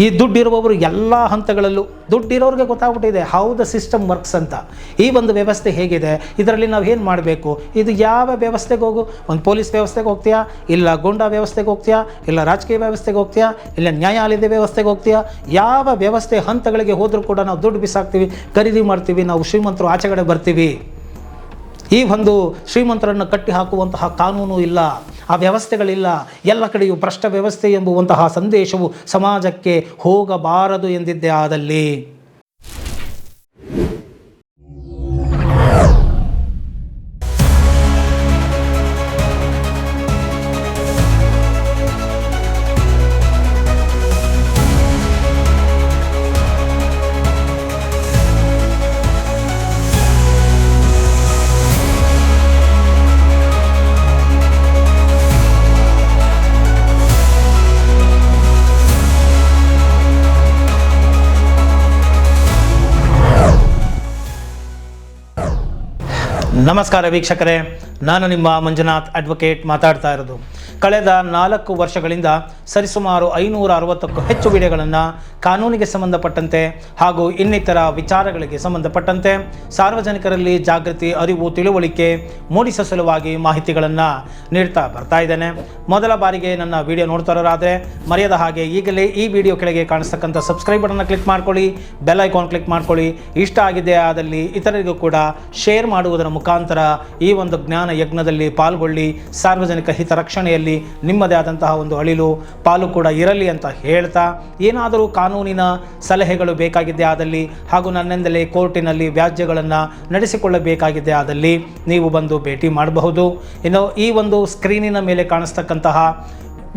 ಈ ದುಡ್ಡಿರುವವರು ಎಲ್ಲ ಹಂತಗಳಲ್ಲೂ, ದುಡ್ಡಿರೋರಿಗೆ ಗೊತ್ತಾಗ್ಬಿಟ್ಟಿದೆ how the system works ಅಂತ. ಈ ಒಂದು ವ್ಯವಸ್ಥೆ ಹೇಗಿದೆ, ಇದರಲ್ಲಿ ನಾವು ಏನು ಮಾಡಬೇಕು, ಇದು ಯಾವ ವ್ಯವಸ್ಥೆಗೆ ಹೋಗು, ಒಂದು ಪೊಲೀಸ್ ವ್ಯವಸ್ಥೆಗೆ ಹೋಗ್ತೀಯಾ, ಇಲ್ಲ ಗೂಂಡಾ ವ್ಯವಸ್ಥೆಗೆ ಹೋಗ್ತೀಯಾ, ಇಲ್ಲ ರಾಜಕೀಯ ವ್ಯವಸ್ಥೆಗೆ ಹೋಗ್ತೀಯಾ, ಇಲ್ಲ ನ್ಯಾಯಾಲಯದ ವ್ಯವಸ್ಥೆಗೆ ಹೋಗ್ತೀಯಾ, ಯಾವ ವ್ಯವಸ್ಥೆ ಹಂತಗಳಿಗೆ ಹೋದರೂ ಕೂಡ ನಾವು ದುಡ್ಡು ಬಿಸಾಕ್ತೀವಿ, ಖರೀದಿ ಮಾಡ್ತೀವಿ, ನಾವು ಶ್ರೀಮಂತರು ಆಚೆಗಡೆ ಬರ್ತೀವಿ. ಈ ಒಂದು ಶ್ರೀಮಂತರನ್ನು ಕಟ್ಟಿ ಹಾಕುವಂತಹ ಕಾನೂನು ಇಲ್ಲ, ಆ ವ್ಯವಸ್ಥೆಗಳಿಲ್ಲ, ಎಲ್ಲ ಕಡೆಯೂ ಭ್ರಷ್ಟ ವ್ಯವಸ್ಥೆ ಎಂಬುವಂತಹ ಸಂದೇಶವು ಸಮಾಜಕ್ಕೆ ಹೋಗಬಾರದು ಎಂದಿದ್ದೇ ಆದಲ್ಲಿ ನಮಸ್ಕಾರ ವೀಕ್ಷಕರೇ, ನಾನು ನಿಮ್ಮ ಮಂಜುನಾಥ್ ಅಡ್ವೊಕೇಟ್ ಮಾತಾಡ್ತಾ ಇರೋದು. ಕಳೆದ 4 ವರ್ಷಗಳಿಂದ ಸರಿಸುಮಾರು 560ಕ್ಕೂ ಹೆಚ್ಚು ವಿಡಿಯೋಗಳನ್ನು ಕಾನೂನಿಗೆ ಸಂಬಂಧಪಟ್ಟಂತೆ ಹಾಗೂ ಇನ್ನಿತರ ವಿಚಾರಗಳಿಗೆ ಸಂಬಂಧಪಟ್ಟಂತೆ ಸಾರ್ವಜನಿಕರಲ್ಲಿ ಜಾಗೃತಿ, ಅರಿವು, ತಿಳುವಳಿಕೆ ಮೂಡಿಸುವ ಸಲುವಾಗಿ ಮಾಹಿತಿಗಳನ್ನು ನೀಡ್ತಾ ಬರ್ತಾ ಇದ್ದೇನೆ. ಮೊದಲ ಬಾರಿಗೆ ನನ್ನ ವಿಡಿಯೋ ನೋಡ್ತಾರೋರಾದರೆ ಮರೆಯದ ಹಾಗೆ ಈಗಲೇ ಈ ವಿಡಿಯೋ ಕೆಳಗೆ ಕಾಣಿಸ್ತಕ್ಕಂಥ ಸಬ್ಸ್ಕ್ರೈಬ್ ಬಟನ್ನ ಕ್ಲಿಕ್ ಮಾಡ್ಕೊಳ್ಳಿ, ಬೆಲ್ ಐಕಾನ್ ಕ್ಲಿಕ್ ಮಾಡ್ಕೊಳ್ಳಿ. ಇಷ್ಟ ಆಗಿದೆ ಆದಲ್ಲಿ ಇತರರಿಗೂ ಕೂಡ ಶೇರ್ ಮಾಡುವುದರ ಮುಖಾಂತರ ಈ ಒಂದು ಜ್ಞಾನ ಯಜ್ಞದಲ್ಲಿ ಪಾಲ್ಗೊಳ್ಳಿ. ಸಾರ್ವಜನಿಕ ಹಿತರಕ್ಷಣೆಯಲ್ಲಿ ನಿಮ್ಮದೇ ಆದಂತಹ ಒಂದು ಅಳಿಲು ಪಾಲು ಕೂಡ ಇರಲಿ ಅಂತ ಹೇಳ್ತಾ, ಏನಾದರೂ ಕಾನೂನಿನ ಸಲಹೆಗಳು ಬೇಕಾಗಿದ್ದೇ ಆದಲ್ಲಿ ಹಾಗೂ ನನ್ನಿಂದಲೇ ಕೋರ್ಟಿನಲ್ಲಿ ವ್ಯಾಜ್ಯಗಳನ್ನು ನಡೆಸಿಕೊಳ್ಳಬೇಕಾಗಿದ್ದೇ ಆದಲ್ಲಿ ನೀವು ಬಂದು ಭೇಟಿ ಮಾಡಬಹುದು. ಇನ್ನು ಈ ಒಂದು ಸ್ಕ್ರೀನಿನ ಮೇಲೆ ಕಾಣಿಸ್ತಕ್ಕಂತಹ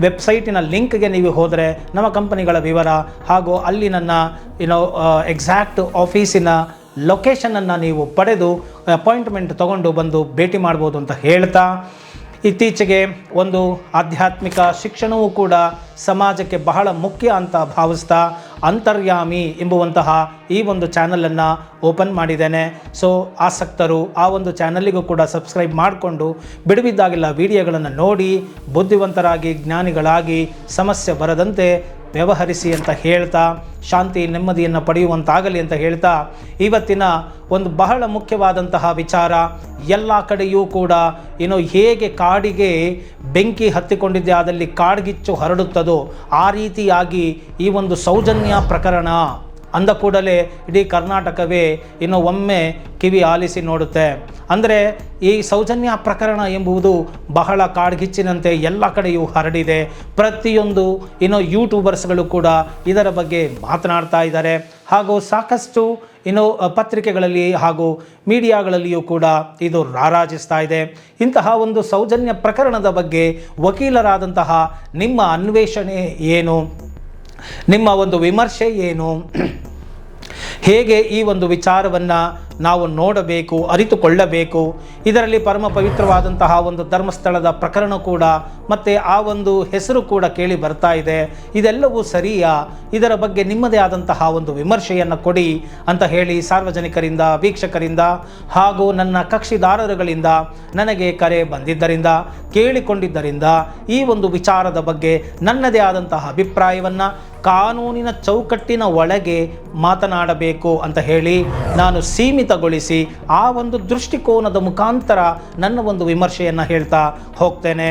ವೆಬ್ಸೈಟಿನ ಲಿಂಕ್ಗೆ ನೀವು ಹೋದರೆ ನಮ್ಮ ಕಂಪನಿಗಳ ವಿವರ ಹಾಗೂ ಅಲ್ಲಿ ನನ್ನ ಎಕ್ಸಾಕ್ಟ್ ಆಫೀಸಿನ ಲೊಕೇಶನನ್ನು ನೀವು ಪಡೆದು ಅಪಾಯಿಂಟ್ಮೆಂಟ್ ತಗೊಂಡು ಬಂದು ಭೇಟಿ ಮಾಡ್ಬೋದು ಅಂತ ಹೇಳ್ತಾ, ಇತ್ತೀಚೆಗೆ ಒಂದು ಆಧ್ಯಾತ್ಮಿಕ ಶಿಕ್ಷಣವೂ ಕೂಡ ಸಮಾಜಕ್ಕೆ ಬಹಳ ಮುಖ್ಯ ಅಂತ ಭಾವಿಸ್ತಾ ಅಂತರ್ಯಾಮಿ ಎಂಬುವಂತಹ ಈ ಒಂದು ಚಾನಲನ್ನು ಓಪನ್ ಮಾಡಿದ್ದೇನೆ. ಸೊ ಆಸಕ್ತರು ಆ ಒಂದು ಚಾನಲ್ಲಿಗೂ ಕೂಡ ಸಬ್ಸ್ಕ್ರೈಬ್ ಮಾಡಿಕೊಂಡು ಬಿಡುವಿದ್ದಾಗೆಲ್ಲ ವಿಡಿಯೋಗಳನ್ನು ನೋಡಿ ಬುದ್ಧಿವಂತರಾಗಿ, ಜ್ಞಾನಿಗಳಾಗಿ, ಸಮಸ್ಯೆ ಬರದಂತೆ ವ್ಯವಹರಿಸಿ ಅಂತ ಹೇಳ್ತಾ, ಶಾಂತಿ ನೆಮ್ಮದಿಯನ್ನು ಪಡೆಯುವಂತಾಗಲಿ ಅಂತ ಹೇಳ್ತಾ, ಇವತ್ತಿನ ಒಂದು ಬಹಳ ಮುಖ್ಯವಾದಂತಹ ವಿಚಾರ, ಎಲ್ಲ ಕಡೆಯೂ ಕೂಡ ಹೇಗೆ ಕಾಡಿಗೆ ಬೆಂಕಿ ಹತ್ತಿಕೊಂಡಿದ್ದೆ ಆದಲ್ಲಿ ಕಾಡ್ಗಿಚ್ಚು ಹರಡುತ್ತದೋ ಆ ರೀತಿಯಾಗಿ ಈ ಒಂದು ಸೌಜನ್ಯ ಪ್ರಕರಣ ಅಂದ ಕೂಡಲೇ ಇಡೀ ಕರ್ನಾಟಕವೇ ಒಮ್ಮೆ ಕಿವಿ ಆಲಿಸಿ ನೋಡುತ್ತೆ. ಅಂದರೆ ಈ ಸೌಜನ್ಯ ಪ್ರಕರಣ ಎಂಬುದು ಬಹಳ ಕಾಡ್ಗಿಚ್ಚಿನಂತೆ ಎಲ್ಲ ಕಡೆಯೂ ಹರಡಿದೆ. ಪ್ರತಿಯೊಂದು ಯೂಟ್ಯೂಬರ್ಸ್ಗಳು ಕೂಡ ಇದರ ಬಗ್ಗೆ ಮಾತನಾಡ್ತಾ ಇದ್ದಾರೆ ಹಾಗೂ ಸಾಕಷ್ಟು ಪತ್ರಿಕೆಗಳಲ್ಲಿ ಹಾಗೂ ಮೀಡಿಯಾಗಳಲ್ಲಿಯೂ ಕೂಡ ಇದು ರಾರಾಜಿಸ್ತಾ ಇದೆ. ಇಂತಹ ಒಂದು ಸೌಜನ್ಯ ಪ್ರಕರಣದ ಬಗ್ಗೆ ವಕೀಲರಾದಂತಹ ನಿಮ್ಮ ಅನ್ವೇಷಣೆ ಏನು, ನಿಮ್ಮ ಒಂದು ವಿಮರ್ಶೆ ಏನು, ಹೇಗೆ ಈ ಒಂದು ವಿಚಾರವನ್ನು ನಾವು ನೋಡಬೇಕು, ಅರಿತುಕೊಳ್ಳಬೇಕು. ಇದರಲ್ಲಿ ಪರಮ ಪವಿತ್ರವಾದಂತಹ ಒಂದು ಧರ್ಮಸ್ಥಳದ ಪ್ರಕರಣ ಕೂಡ ಮತ್ತು ಆ ಒಂದು ಹೆಸರು ಕೂಡ ಕೇಳಿ ಬರ್ತಾ ಇದೆ. ಇದೆಲ್ಲವೂ ಸರಿಯಾ? ಇದರ ಬಗ್ಗೆ ನಿಮ್ಮದೇ ಆದಂತಹ ಒಂದು ವಿಮರ್ಶೆಯನ್ನು ಕೊಡಿ ಅಂತ ಹೇಳಿ ಸಾರ್ವಜನಿಕರಿಂದ, ವೀಕ್ಷಕರಿಂದ ಹಾಗೂ ನನ್ನ ಕಕ್ಷಿದಾರರುಗಳಿಂದ ನನಗೆ ಕರೆ ಬಂದಿದ್ದರಿಂದ, ಕೇಳಿಕೊಂಡಿದ್ದರಿಂದ ಈ ಒಂದು ವಿಚಾರದ ಬಗ್ಗೆ ನನ್ನದೇ ಆದಂತಹ ಅಭಿಪ್ರಾಯವನ್ನು ಕಾನೂನಿನ ಚೌಕಟ್ಟಿನ ಒಳಗೆ ಮಾತನಾಡಬೇಕು ಅಂತ ಹೇಳಿ ನಾನು ಸೀಮಿತಗೊಳಿಸಿ ಆ ಒಂದು ದೃಷ್ಟಿಕೋನದ ಮುಖಾಂತರ ನನ್ನ ಒಂದು ವಿಮರ್ಶೆಯನ್ನು ಹೇಳ್ತಾ ಹೋಗ್ತೇನೆ.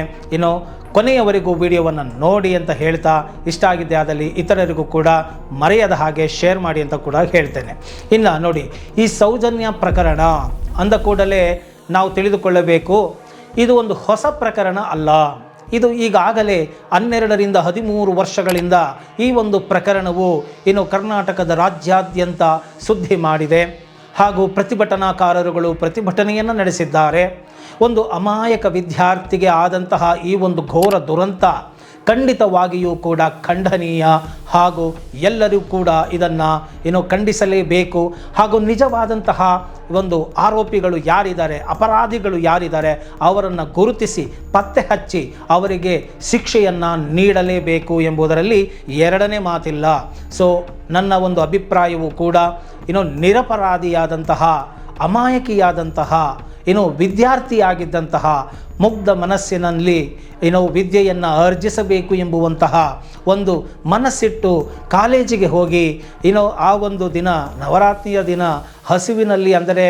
ಕೊನೆಯವರೆಗೂ ವಿಡಿಯೋವನ್ನು ನೋಡಿ ಅಂತ ಹೇಳ್ತಾ, ಇಷ್ಟ ಆಗಿದ್ದೆ ಆದಲ್ಲಿ ಇತರರಿಗೂ ಕೂಡ ಮರೆಯದ ಹಾಗೆ ಶೇರ್ ಮಾಡಿ ಅಂತ ಕೂಡ ಹೇಳ್ತೇನೆ. ಇನ್ನು ನೋಡಿ, ಈ ಸೌಜನ್ಯ ಪ್ರಕರಣ ಅಂದ ಕೂಡಲೇ ನಾವು ತಿಳಿದುಕೊಳ್ಳಬೇಕು, ಇದು ಒಂದು ಹೊಸ ಪ್ರಕರಣ ಅಲ್ಲ. ಇದು ಈಗಾಗಲೇ 12ರಿಂದ 13 ವರ್ಷಗಳಿಂದ ಈ ಒಂದು ಪ್ರಕರಣವು ಕರ್ನಾಟಕದ ರಾಜ್ಯಾದ್ಯಂತ ಸುದ್ದಿ ಮಾಡಿದೆ ಹಾಗೂ ಪ್ರತಿಭಟನಾಕಾರರುಗಳು ಪ್ರತಿಭಟನೆಯನ್ನು ನಡೆಸಿದ್ದಾರೆ. ಒಂದು ಅಮಾಯಕ ವಿದ್ಯಾರ್ಥಿಗೆ ಆದಂತಹ ಈ ಒಂದು ಘೋರ ದುರಂತ ಖಂಡಿತವಾಗಿಯೂ ಕೂಡ ಖಂಡನೀಯ ಹಾಗೂ ಎಲ್ಲರೂ ಕೂಡ ಇದನ್ನು ಖಂಡಿಸಲೇಬೇಕು. ಹಾಗೂ ನಿಜವಾದಂತಹ ಒಂದು ಆರೋಪಿಗಳು ಯಾರಿದ್ದಾರೆ, ಅಪರಾಧಿಗಳು ಯಾರಿದ್ದಾರೆ ಅವರನ್ನು ಗುರುತಿಸಿ ಪತ್ತೆ ಹಚ್ಚಿ ಅವರಿಗೆ ಶಿಕ್ಷೆಯನ್ನು ನೀಡಲೇಬೇಕು ಎಂಬುದರಲ್ಲಿ ಎರಡನೇ ಮಾತಿಲ್ಲ. ಸೊ ನನ್ನ ಒಂದು ಅಭಿಪ್ರಾಯವು ಕೂಡ ನಿರಪರಾಧಿಯಾದಂತಹ, ಅಮಾಯಕಿಯಾದಂತಹ ವಿದ್ಯಾರ್ಥಿಯಾಗಿದ್ದಂತಹ ಮುಗ್ಧ ಮನಸ್ಸಿನಲ್ಲಿ ವಿದ್ಯೆಯನ್ನು ಅರ್ಜಿಸಬೇಕು ಎಂಬುವಂತಹ ಒಂದು ಮನಸ್ಸಿಟ್ಟು ಕಾಲೇಜಿಗೆ ಹೋಗಿ ಆ ಒಂದು ದಿನ ನವರಾತ್ರಿಯ ದಿನ ಹಸಿವಿನಲ್ಲಿ ಅಂದರೆ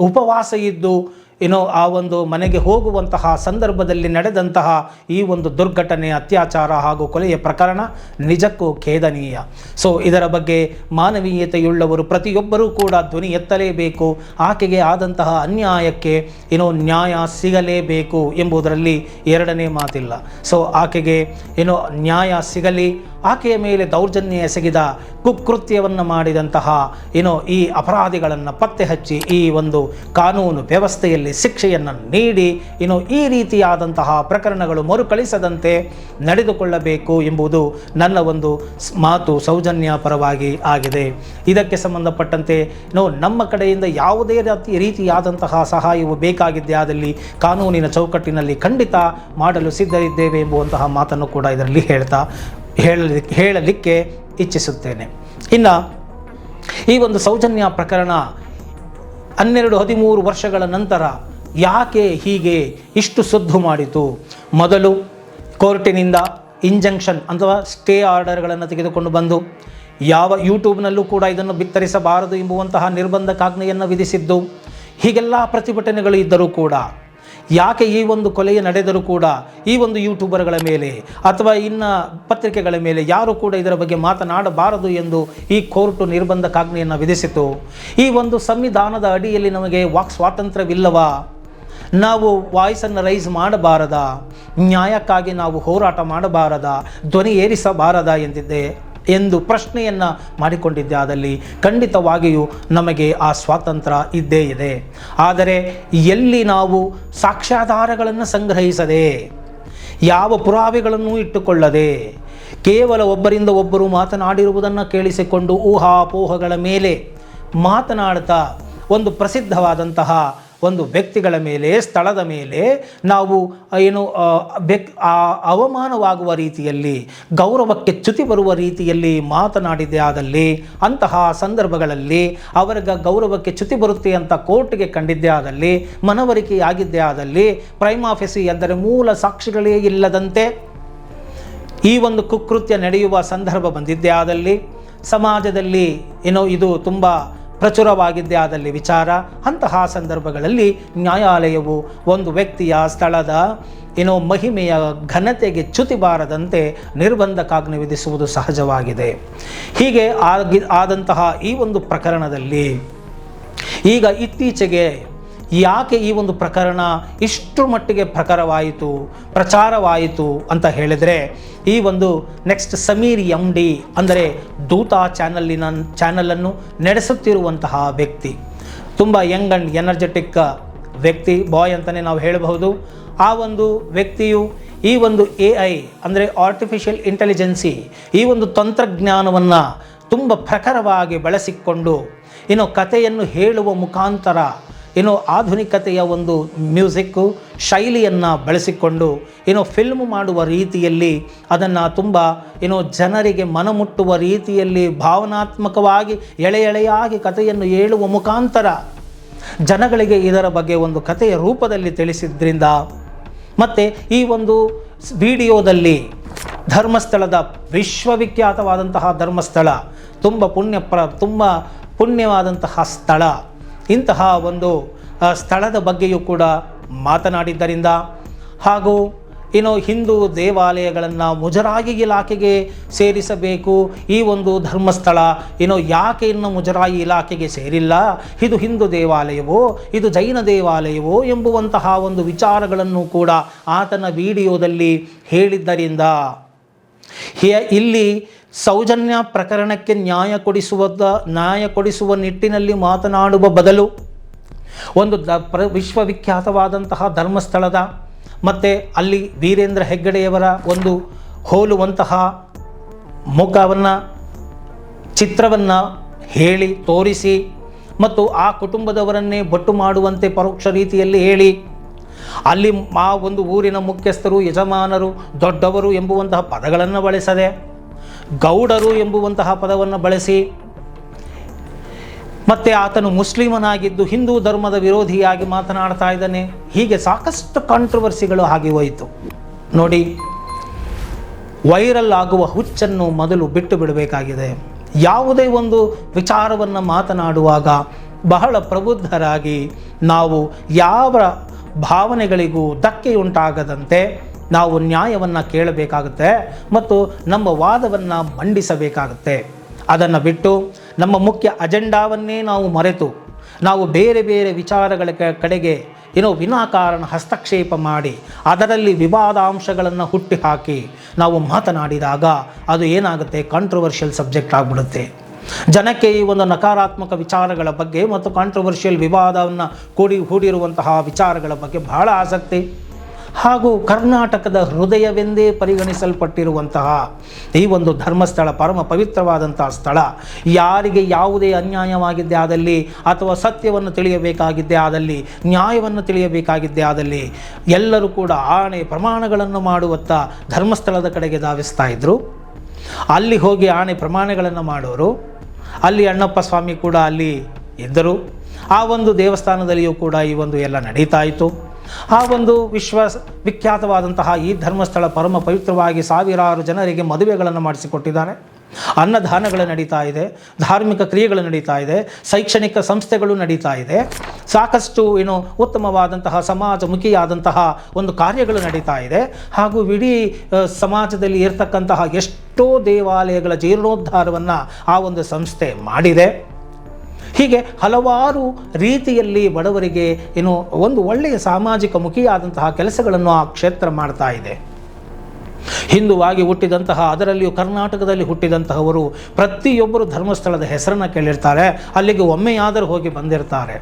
ಉಪವಾಸ ಇದ್ದು ಆ ಒಂದು ಮನೆಗೆ ಹೋಗುವಂತಹ ಸಂದರ್ಭದಲ್ಲಿ ನಡೆದಂತಹ ಈ ಒಂದು ದುರ್ಘಟನೆ, ಅತ್ಯಾಚಾರ ಹಾಗೂ ಕೊಲೆಯ ಪ್ರಕರಣ ನಿಜಕ್ಕೂ ಖೇದನೀಯ. ಸೊ ಇದರ ಬಗ್ಗೆ ಮಾನವೀಯತೆಯುಳ್ಳವರು ಪ್ರತಿಯೊಬ್ಬರೂ ಕೂಡ ಧ್ವನಿ ಎತ್ತಲೇಬೇಕು. ಆಕೆಗೆ ಆದಂತಹ ಅನ್ಯಾಯಕ್ಕೆ ನ್ಯಾಯ ಸಿಗಲೇಬೇಕು ಎಂಬುದರಲ್ಲಿ ಎರಡನೇ ಮಾತಿಲ್ಲ. ಸೊ ಆಕೆಗೆ ನ್ಯಾಯ ಸಿಗಲಿ. ಆಕೆಯ ಮೇಲೆ ದೌರ್ಜನ್ಯ ಎಸಗಿದ ಕುಕೃತ್ಯವನ್ನು ಮಾಡಿದಂತಹ ಈ ಅಪರಾಧಿಗಳನ್ನು ಪತ್ತೆ ಹಚ್ಚಿ ಈ ಒಂದು ಕಾನೂನು ವ್ಯವಸ್ಥೆಯಲ್ಲಿ ಶಿಕ್ಷೆಯನ್ನು ನೀಡಿ ಈ ರೀತಿಯಾದಂತಹ ಪ್ರಕರಣಗಳು ಮರುಕಳಿಸದಂತೆ ನಡೆದುಕೊಳ್ಳಬೇಕು ಎಂಬುದು ನನ್ನ ಒಂದು ಮಾತು ಸೌಜನ್ಯ ಪರವಾಗಿ ಆಗಿದೆ. ಇದಕ್ಕೆ ಸಂಬಂಧಪಟ್ಟಂತೆ ನಮ್ಮ ಕಡೆಯಿಂದ ಯಾವುದೇ ರೀತಿಯಾದಂತಹ ಸಹಾಯವು ಬೇಕಾಗಿದ್ದೇ ಆದಲ್ಲಿ ಕಾನೂನಿನ ಚೌಕಟ್ಟಿನಲ್ಲಿ ಖಂಡಿತ ಮಾಡಲು ಸಿದ್ಧರಿದ್ದೇವೆ ಎಂಬುವಂತಹ ಮಾತನ್ನು ಕೂಡ ಇದರಲ್ಲಿ ಹೇಳಲಿಕ್ಕೆ ಇಚ್ಛಿಸುತ್ತೇನೆ. ಇನ್ನು ಈ ಒಂದು ಸೌಜನ್ಯ ಪ್ರಕರಣ 12-13 ವರ್ಷಗಳ ನಂತರ ಯಾಕೆ ಹೀಗೆ ಇಷ್ಟು ಸದ್ದು ಮಾಡಿತು? ಮೊದಲು ಕೋರ್ಟಿನಿಂದ ಇಂಜಂಕ್ಷನ್ ಅಥವಾ ಸ್ಟೇ ಆರ್ಡರ್ಗಳನ್ನು ತೆಗೆದುಕೊಂಡು ಬಂದು ಯಾವ ಯೂಟ್ಯೂಬ್ನಲ್ಲೂ ಕೂಡ ಇದನ್ನು ಬಿತ್ತರಿಸಬಾರದು ಎಂಬುವಂತಹ ನಿರ್ಬಂಧಕಾಜ್ಞೆಯನ್ನು ವಿಧಿಸಿದ್ದು. ಹೀಗೆಲ್ಲ ಪ್ರತಿಭಟನೆಗಳು ಇದ್ದರೂ ಕೂಡ ಯಾಕೆ ಈ ಒಂದು ಕೊಲೆಯ ನಡೆದರೂ ಕೂಡ ಈ ಒಂದು ಯೂಟ್ಯೂಬರ್ಗಳ ಮೇಲೆ ಅಥವಾ ಇನ್ನು ಪತ್ರಿಕೆಗಳ ಮೇಲೆ ಯಾರು ಕೂಡ ಇದರ ಬಗ್ಗೆ ಮಾತನಾಡಬಾರದು ಎಂದು ಈ ಕೋರ್ಟು ನಿರ್ಬಂಧಕಾಜ್ಞೆಯನ್ನು ವಿಧಿಸಿತು? ಈ ಒಂದು ಸಂವಿಧಾನದ ಅಡಿಯಲ್ಲಿ ನಮಗೆ ವಾಕ್ ಸ್ವಾತಂತ್ರ್ಯವಿಲ್ಲವಾ? ನಾವು ವಾಯ್ಸನ್ನು ರೈಸ್ ಮಾಡಬಾರದಾ? ನ್ಯಾಯಕ್ಕಾಗಿ ನಾವು ಹೋರಾಟ ಮಾಡಬಾರದಾ? ಧ್ವನಿ ಏರಿಸಬಾರದಾ ಎಂದು ಪ್ರಶ್ನೆಯನ್ನು ಮಾಡಿಕೊಂಡಿದ್ದೆ. ಆದಲ್ಲಿ ಖಂಡಿತವಾಗಿಯೂ ನಮಗೆ ಆ ಸ್ವಾತಂತ್ರ್ಯ ಇದ್ದೇ ಇದೆ. ಆದರೆ ಎಲ್ಲಿ ನಾವು ಸಾಕ್ಷ್ಯಾಧಾರಗಳನ್ನು ಸಂಗ್ರಹಿಸದೆ, ಯಾವ ಪುರಾವೆಗಳನ್ನು ಇಟ್ಟುಕೊಳ್ಳದೆ, ಕೇವಲ ಒಬ್ಬರಿಂದ ಒಬ್ಬರು ಮಾತನಾಡಿರುವುದನ್ನು ಕೇಳಿಸಿಕೊಂಡು ಊಹಾಪೋಹಗಳ ಮೇಲೆ ಮಾತನಾಡ್ತಾ ಒಂದು ಪ್ರಸಿದ್ಧವಾದಂತಹ ಒಂದು ವ್ಯಕ್ತಿಗಳ ಮೇಲೆ, ಸ್ಥಳದ ಮೇಲೆ ನಾವು ಅವಮಾನವಾಗುವ ರೀತಿಯಲ್ಲಿ, ಗೌರವಕ್ಕೆ ಚ್ಯುತಿ ಬರುವ ರೀತಿಯಲ್ಲಿ ಮಾತನಾಡಿದ್ದೇ ಆದಲ್ಲಿ, ಅಂತಹ ಸಂದರ್ಭಗಳಲ್ಲಿ ಅವರ ಗೌರವಕ್ಕೆ ಚ್ಯುತಿ ಬರುತ್ತೆ ಅಂತ ಕೋರ್ಟ್ಗೆ ಕಂಡಿದ್ದೇ ಆದಲ್ಲಿ, ಮನವರಿಕೆಯಾಗಿದ್ದೇ ಆದಲ್ಲಿ, ಪ್ರೈಮಾ ಫೇಸಿ ಎಂದರೆ ಮೂಲ ಸಾಕ್ಷಿಗಳೇ ಇಲ್ಲದಂತೆ ಈ ಒಂದು ಕುಕೃತ್ಯ ನಡೆಯುವ ಸಂದರ್ಭ ಬಂದಿದ್ದೇ ಆದಲ್ಲಿ, ಸಮಾಜದಲ್ಲಿ ಇದು ತುಂಬ ಪ್ರಚುರವಾಗಿದ್ದೇ ಆದಲ್ಲಿ ವಿಚಾರ, ಅಂತಹ ಸಂದರ್ಭಗಳಲ್ಲಿ ನ್ಯಾಯಾಲಯವು ಒಂದು ವ್ಯಕ್ತಿಯ, ಸ್ಥಳದ ಮಹಿಮೆಯ ಘನತೆಗೆ ಚ್ಯುತಿ ಬಾರದಂತೆ ನಿರ್ಬಂಧಕಾಜ್ಞೆ ವಿಧಿಸುವುದು ಸಹಜವಾಗಿದೆ. ಹೀಗೆ ಆದಂತಹ ಈ ಒಂದು ಪ್ರಕರಣದಲ್ಲಿ ಈಗ ಇತ್ತೀಚೆಗೆ ಯಾಕೆ ಈ ಒಂದು ಪ್ರಕರಣ ಇಷ್ಟು ಮಟ್ಟಿಗೆ ಪ್ರಚಾರವಾಯಿತು ಅಂತ ಹೇಳಿದರೆ, ಈ ಒಂದು ನೆಕ್ಸ್ಟ್ ಸಮೀರ್ MD ಅಂದರೆ ದೂತ ಚಾನಲನ್ನು ನಡೆಸುತ್ತಿರುವಂತಹ ವ್ಯಕ್ತಿ, ತುಂಬ ಯಂಗ್ ಆ್ಯಂಡ್ ಎನರ್ಜೆಟಿಕ್ ವ್ಯಕ್ತಿ, ಬಾಯ್ ಅಂತಲೇ ನಾವು ಹೇಳಬಹುದು. ಆ ಒಂದು ವ್ಯಕ್ತಿಯು ಈ ಒಂದು AI ಅಂದರೆ ಆರ್ಟಿಫಿಷಿಯಲ್ ಇಂಟೆಲಿಜೆನ್ಸಿ, ಈ ಒಂದು ತಂತ್ರಜ್ಞಾನವನ್ನು ತುಂಬ ಪ್ರಖರವಾಗಿ ಬಳಸಿಕೊಂಡು ಕಥೆಯನ್ನು ಹೇಳುವ ಮುಖಾಂತರ ಆಧುನಿಕತೆಯ ಒಂದು ಮ್ಯೂಸಿಕ್ಕು ಶೈಲಿಯನ್ನು ಬಳಸಿಕೊಂಡು ಫಿಲ್ಮ್ ಮಾಡುವ ರೀತಿಯಲ್ಲಿ ಅದನ್ನು ತುಂಬ ಜನರಿಗೆ ಮನಮುಟ್ಟುವ ರೀತಿಯಲ್ಲಿ ಭಾವನಾತ್ಮಕವಾಗಿ ಎಳೆಯಾಗಿ ಕಥೆಯನ್ನು ಹೇಳುವ ಮುಖಾಂತರ ಜನಗಳಿಗೆ ಇದರ ಬಗ್ಗೆ ಒಂದು ಕಥೆಯ ರೂಪದಲ್ಲಿ ತಿಳಿಸಿದ್ರಿಂದ, ಮತ್ತು ಈ ಒಂದು ವಿಡಿಯೋದಲ್ಲಿ ಧರ್ಮಸ್ಥಳದ ವಿಶ್ವವಿಖ್ಯಾತವಾದಂತಹ ಧರ್ಮಸ್ಥಳ, ತುಂಬ ಪುಣ್ಯವಾದಂತಹ ಸ್ಥಳ, ಇಂತಹ ಒಂದು ಸ್ಥಳದ ಬಗ್ಗೆಯೂ ಕೂಡ ಮಾತನಾಡಿದ್ದರಿಂದ, ಹಾಗೂ ಹಿಂದೂ ದೇವಾಲಯಗಳನ್ನು ಮುಜರಾಯಿ ಇಲಾಖೆಗೆ ಸೇರಿಸಬೇಕು, ಈ ಒಂದು ಧರ್ಮಸ್ಥಳ ಯಾಕೆ ಇನ್ನು ಮುಜರಾಯಿ ಇಲಾಖೆಗೆ ಸೇರಿಲ್ಲ, ಇದು ಹಿಂದೂ ದೇವಾಲಯವೋ ಇದು ಜೈನ ದೇವಾಲಯವೋ ಎಂಬುವಂತಹ ಒಂದು ವಿಚಾರಗಳನ್ನು ಕೂಡ ಆತನ ವಿಡಿಯೋದಲ್ಲಿ ಹೇಳಿದ್ದರಿಂದ ಇಲ್ಲಿ ಸೌಜನ್ಯ ಪ್ರಕರಣಕ್ಕೆ ನ್ಯಾಯ ಕೊಡಿಸುವ ನಿಟ್ಟಿನಲ್ಲಿ ಮಾತನಾಡುವ ಬದಲು ಒಂದು ವಿಶ್ವವಿಖ್ಯಾತವಾದಂತಹ ಧರ್ಮಸ್ಥಳದ ಮತ್ತು ಅಲ್ಲಿ ವೀರೇಂದ್ರ ಹೆಗ್ಗಡೆಯವರ ಒಂದು ಹೋಲುವಂತಹ ಚಿತ್ರವನ್ನು ಹೇಳಿ ತೋರಿಸಿ, ಮತ್ತು ಆ ಕುಟುಂಬದವರನ್ನೇ ಬೊಟ್ಟು ಮಾಡುವಂತೆ ಪರೋಕ್ಷ ರೀತಿಯಲ್ಲಿ ಹೇಳಿ, ಅಲ್ಲಿ ಆ ಒಂದು ಊರಿನ ಮುಖ್ಯಸ್ಥರು, ಯಜಮಾನರು, ದೊಡ್ಡವರು ಎಂಬುವಂತಹ ಪದಗಳನ್ನು ಬಳಸದೆ ಗೌಡರು ಎಂಬುವಂತಹ ಪದವನ್ನು ಬಳಸಿ ಮತ್ತು ಆತನು ಮುಸ್ಲಿಮನಾಗಿದ್ದು ಹಿಂದೂ ಧರ್ಮದ ವಿರೋಧಿಯಾಗಿ ಮಾತನಾಡ್ತಾ ಇದ್ದಾನೆ. ಹೀಗೆ ಸಾಕಷ್ಟು ಕಾಂಟ್ರವರ್ಸಿಗಳು ಆಗಿ ಹೋಯಿತು. ನೋಡಿ, ವೈರಲ್ ಆಗುವ ಹುಚ್ಚನ್ನು ಮೊದಲು ಬಿಟ್ಟು ಬಿಡಬೇಕಾಗಿದೆ. ಯಾವುದೇ ಒಂದು ವಿಚಾರವನ್ನು ಮಾತನಾಡುವಾಗ ಬಹಳ ಪ್ರಬುದ್ಧರಾಗಿ ನಾವು ಯಾವ ಭಾವನೆಗಳಿಗೂ ಧಕ್ಕೆಯುಂಟಾಗದಂತೆ ನಾವು ನ್ಯಾಯವನ್ನು ಕೇಳಬೇಕಾಗುತ್ತೆ ಮತ್ತು ನಮ್ಮ ವಾದವನ್ನು ಮಂಡಿಸಬೇಕಾಗುತ್ತೆ. ಅದನ್ನು ಬಿಟ್ಟು ನಮ್ಮ ಮುಖ್ಯ ಅಜೆಂಡಾವನ್ನೇ ನಾವು ಮರೆತು ನಾವು ಬೇರೆ ಬೇರೆ ವಿಚಾರಗಳ ಕಡೆಗೆ ವಿನಾಕಾರಣ ಹಸ್ತಕ್ಷೇಪ ಮಾಡಿ ಅದರಲ್ಲಿ ವಿವಾದಾಂಶಗಳನ್ನು ಹುಟ್ಟಿಹಾಕಿ ನಾವು ಮಾತನಾಡಿದಾಗ ಅದು ಏನಾಗುತ್ತೆ, ಕಾಂಟ್ರವರ್ಷಿಯಲ್ ಸಬ್ಜೆಕ್ಟ್ ಆಗಿಬಿಡುತ್ತೆ. ಜನಕ್ಕೆ ಈ ಒಂದು ನಕಾರಾತ್ಮಕ ವಿಚಾರಗಳ ಬಗ್ಗೆ ಮತ್ತು ಕಾಂಟ್ರವರ್ಷಿಯಲ್ ವಿವಾದವನ್ನು ಹೂಡಿರುವಂತಹ ವಿಚಾರಗಳ ಬಗ್ಗೆ ಬಹಳ ಆಸಕ್ತಿ ಹಾಗೂ ಕರ್ನಾಟಕದ ಹೃದಯವೆಂದೇ ಪರಿಗಣಿಸಲ್ಪಟ್ಟಿರುವಂತಹ ಈ ಒಂದು ಧರ್ಮಸ್ಥಳ, ಪರಮ ಪವಿತ್ರವಾದಂತಹ ಸ್ಥಳ, ಯಾರಿಗೆ ಯಾವುದೇ ಅನ್ಯಾಯವಾಗಿದ್ದೇ ಆದಲ್ಲಿ ಅಥವಾ ಸತ್ಯವನ್ನು ತಿಳಿಯಬೇಕಾಗಿದ್ದೇ ಆದಲ್ಲಿ, ನ್ಯಾಯವನ್ನು ತಿಳಿಯಬೇಕಾಗಿದ್ದೇ ಆದಲ್ಲಿ ಎಲ್ಲರೂ ಕೂಡ ಆಣೆ ಪ್ರಮಾಣಗಳನ್ನು ಮಾಡುವತ್ತ ಧರ್ಮಸ್ಥಳದ ಕಡೆಗೆ ಧಾವಿಸ್ತಾ ಇದ್ದರು. ಅಲ್ಲಿ ಹೋಗಿ ಆಣೆ ಪ್ರಮಾಣಗಳನ್ನು ಮಾಡೋರು. ಅಲ್ಲಿ ಅಣ್ಣಪ್ಪ ಸ್ವಾಮಿ ಕೂಡ ಅಲ್ಲಿ ಇದ್ದರು. ಆ ಒಂದು ದೇವಸ್ಥಾನದಲ್ಲಿಯೂ ಕೂಡ ಈ ಒಂದು ಎಲ್ಲ ನಡೀತಾ ಇತ್ತು. ಆ ಒಂದು ವಿಖ್ಯಾತವಾದಂತಹ ಈ ಧರ್ಮಸ್ಥಳ ಪರಮ ಪವಿತ್ರವಾಗಿ ಸಾವಿರಾರು ಜನರಿಗೆ ಮದುವೆಗಳನ್ನು ಮಾಡಿಸಿಕೊಟ್ಟಿದ್ದಾರೆ. ಅನ್ನದಾನಗಳು ನಡೀತಾ ಇದೆ, ಧಾರ್ಮಿಕ ಕ್ರಿಯೆಗಳು ನಡೀತಾ ಇದೆ, ಶೈಕ್ಷಣಿಕ ಸಂಸ್ಥೆಗಳು ನಡೀತಾ ಇದೆ, ಸಾಕಷ್ಟು ಉತ್ತಮವಾದಂತಹ ಸಮಾಜಮುಖಿಯಾದಂತಹ ಒಂದು ಕಾರ್ಯಗಳು ನಡೀತಾ ಇದೆ. ಹಾಗೂ ಇಡೀ ಸಮಾಜದಲ್ಲಿ ಇರತಕ್ಕಂತಹ ಎಷ್ಟೋ ದೇವಾಲಯಗಳ ಜೀರ್ಣೋದ್ಧಾರವನ್ನು ಆ ಒಂದು ಸಂಸ್ಥೆ ಮಾಡಿದೆ. ಹೀಗೆ ಹಲವಾರು ರೀತಿಯಲ್ಲಿ ಬಡವರಿಗೆ ಒಂದು ಒಳ್ಳೆಯ ಸಾಮಾಜಿಕ ಮುಖಿಯಾದಂತಹ ಕೆಲಸಗಳನ್ನು ಆ ಕ್ಷೇತ್ರ ಮಾಡ್ತಾ ಇದೆ. ಹಿಂದುವಾಗಿ ಹುಟ್ಟಿದಂತಹ, ಅದರಲ್ಲಿಯೂ ಕರ್ನಾಟಕದಲ್ಲಿ ಹುಟ್ಟಿದಂತಹವರು ಪ್ರತಿಯೊಬ್ಬರು ಧರ್ಮಸ್ಥಳದ ಹೆಸರನ್ನು ಕೇಳಿರ್ತಾರೆ, ಅಲ್ಲಿಗೆ ಒಮ್ಮೆಯಾದರೂ ಹೋಗಿ ಬಂದಿರ್ತಾರೆ.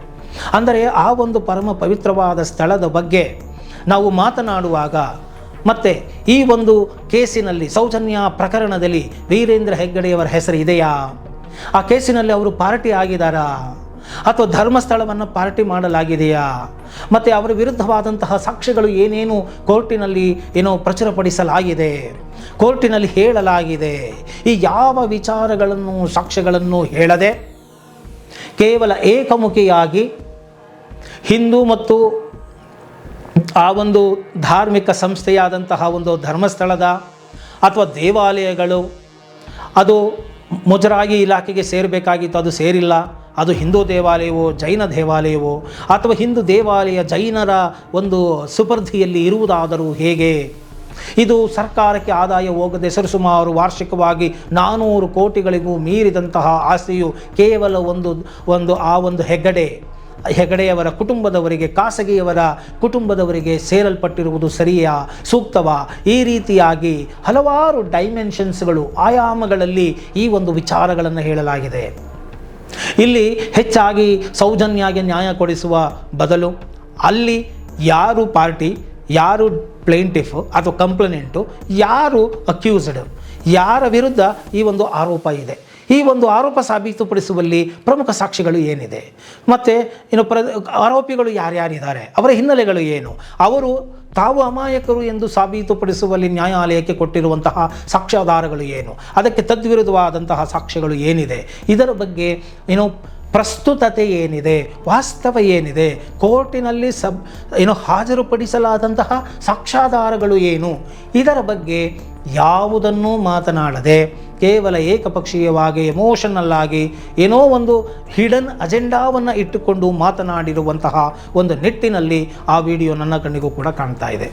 ಅಂದರೆ ಆ ಒಂದು ಪರಮ ಪವಿತ್ರವಾದ ಸ್ಥಳದ ಬಗ್ಗೆ ನಾವು ಮಾತನಾಡುವಾಗ ಮತ್ತು ಈ ಒಂದು ಕೇಸಿನಲ್ಲಿ, ಸೌಜನ್ಯ ಪ್ರಕರಣದಲ್ಲಿ ವೀರೇಂದ್ರ ಹೆಗ್ಗಡೆಯವರ ಹೆಸರು ಇದೆಯಾ? ಆ ಕೇಸಿನಲ್ಲಿ ಅವರು ಪಾರ್ಟಿ ಆಗಿದ್ದಾರಾ ಅಥವಾ ಧರ್ಮಸ್ಥಳವನ್ನು ಪಾರ್ಟಿ ಮಾಡಲಾಗಿದೆಯಾ? ಮತ್ತು ಅವರ ವಿರುದ್ಧವಾದಂತಹ ಸಾಕ್ಷ್ಯಗಳು ಏನೇನು ಕೋರ್ಟಿನಲ್ಲಿ ಪ್ರಚುರಪಡಿಸಲಾಗಿದೆ, ಕೋರ್ಟಿನಲ್ಲಿ ಹೇಳಲಾಗಿದೆ. ಈ ಯಾವ ವಿಚಾರಗಳನ್ನು, ಸಾಕ್ಷ್ಯಗಳನ್ನು ಹೇಳದೆ ಕೇವಲ ಏಕಮುಖಿಯಾಗಿ ಹಿಂದೂ ಮತ್ತು ಆ ಒಂದು ಧಾರ್ಮಿಕ ಸಂಸ್ಥೆಯಾದಂತಹ ಒಂದು ಧರ್ಮಸ್ಥಳದ ಅಥವಾ ದೇವಾಲಯಗಳು ಅದು ಮುಜರಾಯಿ ಇಲಾಖೆಗೆ ಸೇರಬೇಕಾಗಿತ್ತು, ಅದು ಸೇರಿಲ್ಲ. ಅದು ಹಿಂದೂ ದೇವಾಲಯವೋ ಜೈನ ದೇವಾಲಯವೋ ಅಥವಾ ಹಿಂದೂ ದೇವಾಲಯ ಜೈನರ ಒಂದು ಸುಪರ್ಧಿಯಲ್ಲಿ ಇರುವುದಾದರೂ ಹೇಗೆ? ಇದು ಸರ್ಕಾರಕ್ಕೆ ಆದಾಯ ಹೋಗದೆ ಸರಿಸುಮಾರು ವಾರ್ಷಿಕವಾಗಿ 400 ಕೋಟಿಗಳಿಗೂ ಮೀರಿದಂತಹ ಆಸ್ತಿಯು ಕೇವಲ ಆ ಒಂದು ಹೆಗಡೆಯವರ ಕುಟುಂಬದವರಿಗೆ, ಖಾಸಗಿಯವರ ಕುಟುಂಬದವರಿಗೆ ಸೇರಲ್ಪಟ್ಟಿರುವುದು ಸರಿಯಾ, ಸೂಕ್ತವಾ? ಈ ರೀತಿಯಾಗಿ ಹಲವಾರು ಡೈಮೆನ್ಷನ್ಸ್ಗಳು, ಆಯಾಮಗಳಲ್ಲಿ ಈ ಒಂದು ವಿಚಾರಗಳನ್ನು ಹೇಳಲಾಗಿದೆ. ಇಲ್ಲಿ ಹೆಚ್ಚಾಗಿ ಸೌಜನ್ಯಾಗೆ ನ್ಯಾಯ ಕೊಡಿಸುವ ಬದಲು ಅಲ್ಲಿ ಯಾರು ಪಾರ್ಟಿ, ಯಾರು ಪ್ಲೇಂಟಿಫ್ ಅಥವಾ ಕಂಪ್ಲೇನೆಂಟು, ಯಾರು ಅಕ್ಯೂಸ್ಡ್, ಯಾರ ವಿರುದ್ಧ ಈ ಒಂದು ಆರೋಪ ಇದೆ, ಈ ಒಂದು ಆರೋಪ ಸಾಬೀತುಪಡಿಸುವಲ್ಲಿ ಪ್ರಮುಖ ಸಾಕ್ಷಿಗಳು ಏನಿದೆ, ಮತ್ತು ಆರೋಪಿಗಳು ಯಾರ್ಯಾರಿದ್ದಾರೆ, ಅವರ ಹಿನ್ನೆಲೆಗಳು ಏನು, ಅವರು ತಾವು ಅಮಾಯಕರು ಎಂದು ಸಾಬೀತುಪಡಿಸುವಲ್ಲಿ ನ್ಯಾಯಾಲಯಕ್ಕೆ ಕೊಟ್ಟಿರುವಂತಹ ಸಾಕ್ಷ್ಯಾಧಾರಗಳು ಏನು, ಅದಕ್ಕೆ ತದ್ವಿರುದ್ಧವಾದಂತಹ ಸಾಕ್ಷ್ಯಗಳು ಏನಿದೆ, ಇದರ ಬಗ್ಗೆ ಪ್ರಸ್ತುತತೆ ಏನಿದೆ, ವಾಸ್ತವ ಏನಿದೆ, ಕೋರ್ಟಿನಲ್ಲಿ ಹಾಜರುಪಡಿಸಲಾದಂತಹ ಸಾಕ್ಷ್ಯಾಧಾರಗಳು ಏನು, ಇದರ ಬಗ್ಗೆ ಯಾವುದನ್ನೂ ಮಾತನಾಡದೆ ಕೇವಲ ಏಕಪಕ್ಷೀಯವಾಗಿ ಎಮೋಷನಲ್ ಆಗಿ ಒಂದು ಹಿಡನ್ ಅಜೆಂಡಾವನ್ನು ಇಟ್ಟುಕೊಂಡು ಮಾತನಾಡಿರುವಂತಹ ಒಂದು ನಿಟ್ಟಿನಲ್ಲಿ ಆ ವಿಡಿಯೋ ನನ್ನ ಕಣ್ಣಿಗೂ ಕೂಡ ಕಾಣ್ತಾ ಇದೆ.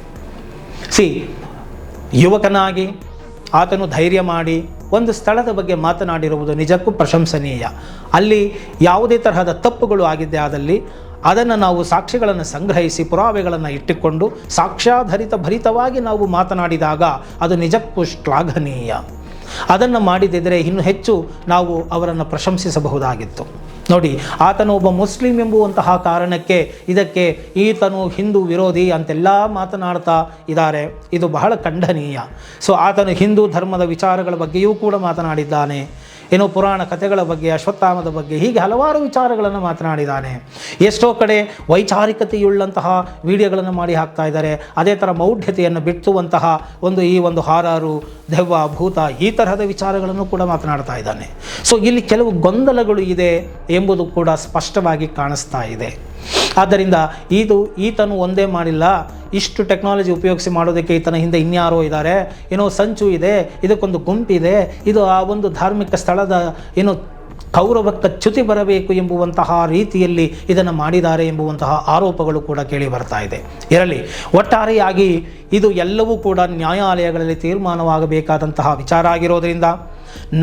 ಯುವಕನಾಗಿ ಆತನು ಧೈರ್ಯ ಮಾಡಿ ಒಂದು ಸ್ಥಳದ ಬಗ್ಗೆ ಮಾತನಾಡಿರುವುದು ನಿಜಕ್ಕೂ ಪ್ರಶಂಸನೀಯ. ಅಲ್ಲಿ ಯಾವುದೇ ತರಹದ ತಪ್ಪುಗಳು ಆಗಿದ್ದೇ ಆದಲ್ಲಿ ಅದನ್ನು ನಾವು ಸಾಕ್ಷ್ಯಗಳನ್ನು ಸಂಗ್ರಹಿಸಿ ಪುರಾವೆಗಳನ್ನು ಇಟ್ಟುಕೊಂಡು ಭರಿತವಾಗಿ ನಾವು ಮಾತನಾಡಿದಾಗ ಅದು ನಿಜಕ್ಕೂ ಶ್ಲಾಘನೀಯ. ಅದನ್ನು ಮಾಡಿದಿದ್ದರೆ ಇನ್ನೂ ಹೆಚ್ಚು ನಾವು ಅವರನ್ನು ಪ್ರಶಂಸಿಸಬಹುದಾಗಿತ್ತು. ನೋಡಿ, ಆತನು ಒಬ್ಬ ಮುಸ್ಲಿಂ ಎಂಬುವಂತಹ ಕಾರಣಕ್ಕೆ ಇದಕ್ಕೆ ಈತನು ಹಿಂದೂ ವಿರೋಧಿ ಅಂತೆಲ್ಲ ಮಾತನಾಡ್ತಾ ಇದ್ದಾರೆ. ಇದು ಬಹಳ ಖಂಡನೀಯ. ಆತನು ಹಿಂದೂ ಧರ್ಮದ ವಿಚಾರಗಳ ಬಗ್ಗೆಯೂ ಕೂಡ ಮಾತನಾಡಿದ್ದಾನೆ. ಏನೋ ಪುರಾಣ ಕಥೆಗಳ ಬಗ್ಗೆ, ಅಶ್ವತ್ಥಾಮದ ಬಗ್ಗೆ, ಹೀಗೆ ಹಲವಾರು ವಿಚಾರಗಳನ್ನು ಮಾತನಾಡಿದ್ದಾನೆ. ಎಷ್ಟೋ ಕಡೆ ವೈಚಾರಿಕತೆಯುಳ್ಳಂತಹ ವಿಡಿಯೋಗಳನ್ನು ಮಾಡಿ ಹಾಕ್ತಾ ಇದ್ದಾರೆ. ಅದೇ ಥರ ಮೌಢ್ಯತೆಯನ್ನು ಬಿತ್ತುವಂತಹ ಈ ಒಂದು ಹಾರಾರು, ದೆವ್ವ, ಭೂತ, ಈ ತರಹದ ವಿಚಾರಗಳನ್ನು ಕೂಡ ಮಾತನಾಡ್ತಾ ಇದ್ದಾನೆ. ಸೊ ಇಲ್ಲಿ ಕೆಲವು ಗೊಂದಲಗಳು ಇದೆ ಎಂಬುದು ಕೂಡ ಸ್ಪಷ್ಟವಾಗಿ ಕಾಣಿಸ್ತಾ ಇದೆ. ಆದ್ದರಿಂದ ಈತನು ಒಂದೇ ಮಾಡಿಲ್ಲ, ಇಷ್ಟು ಟೆಕ್ನಾಲಜಿ ಉಪಯೋಗಿಸಿ ಮಾಡೋದಕ್ಕೆ ಈತನ ಹಿಂದೆ ಇನ್ಯಾರೋ ಇದ್ದಾರೆ, ಏನೋ ಸಂಚು ಇದೆ, ಇದಕ್ಕೊಂದು ಗುಂಪಿದೆ, ಇದು ಆ ಒಂದು ಧಾರ್ಮಿಕ ಸ್ಥಳದ ಕೌರವಕ್ಕೆ ಚ್ಯುತಿ ಬರಬೇಕು ಎಂಬುವಂತಹ ರೀತಿಯಲ್ಲಿ ಇದನ್ನು ಮಾಡಿದ್ದಾರೆ ಎಂಬುವಂತಹ ಆರೋಪಗಳು ಕೂಡ ಕೇಳಿ ಬರ್ತಾ ಇದೆ. ಇರಲಿ, ಒಟ್ಟಾರೆಯಾಗಿ ಇದು ಎಲ್ಲವೂ ಕೂಡ ನ್ಯಾಯಾಲಯಗಳಲ್ಲಿ ತೀರ್ಮಾನವಾಗಬೇಕಾದಂತಹ ವಿಚಾರ ಆಗಿರೋದರಿಂದ,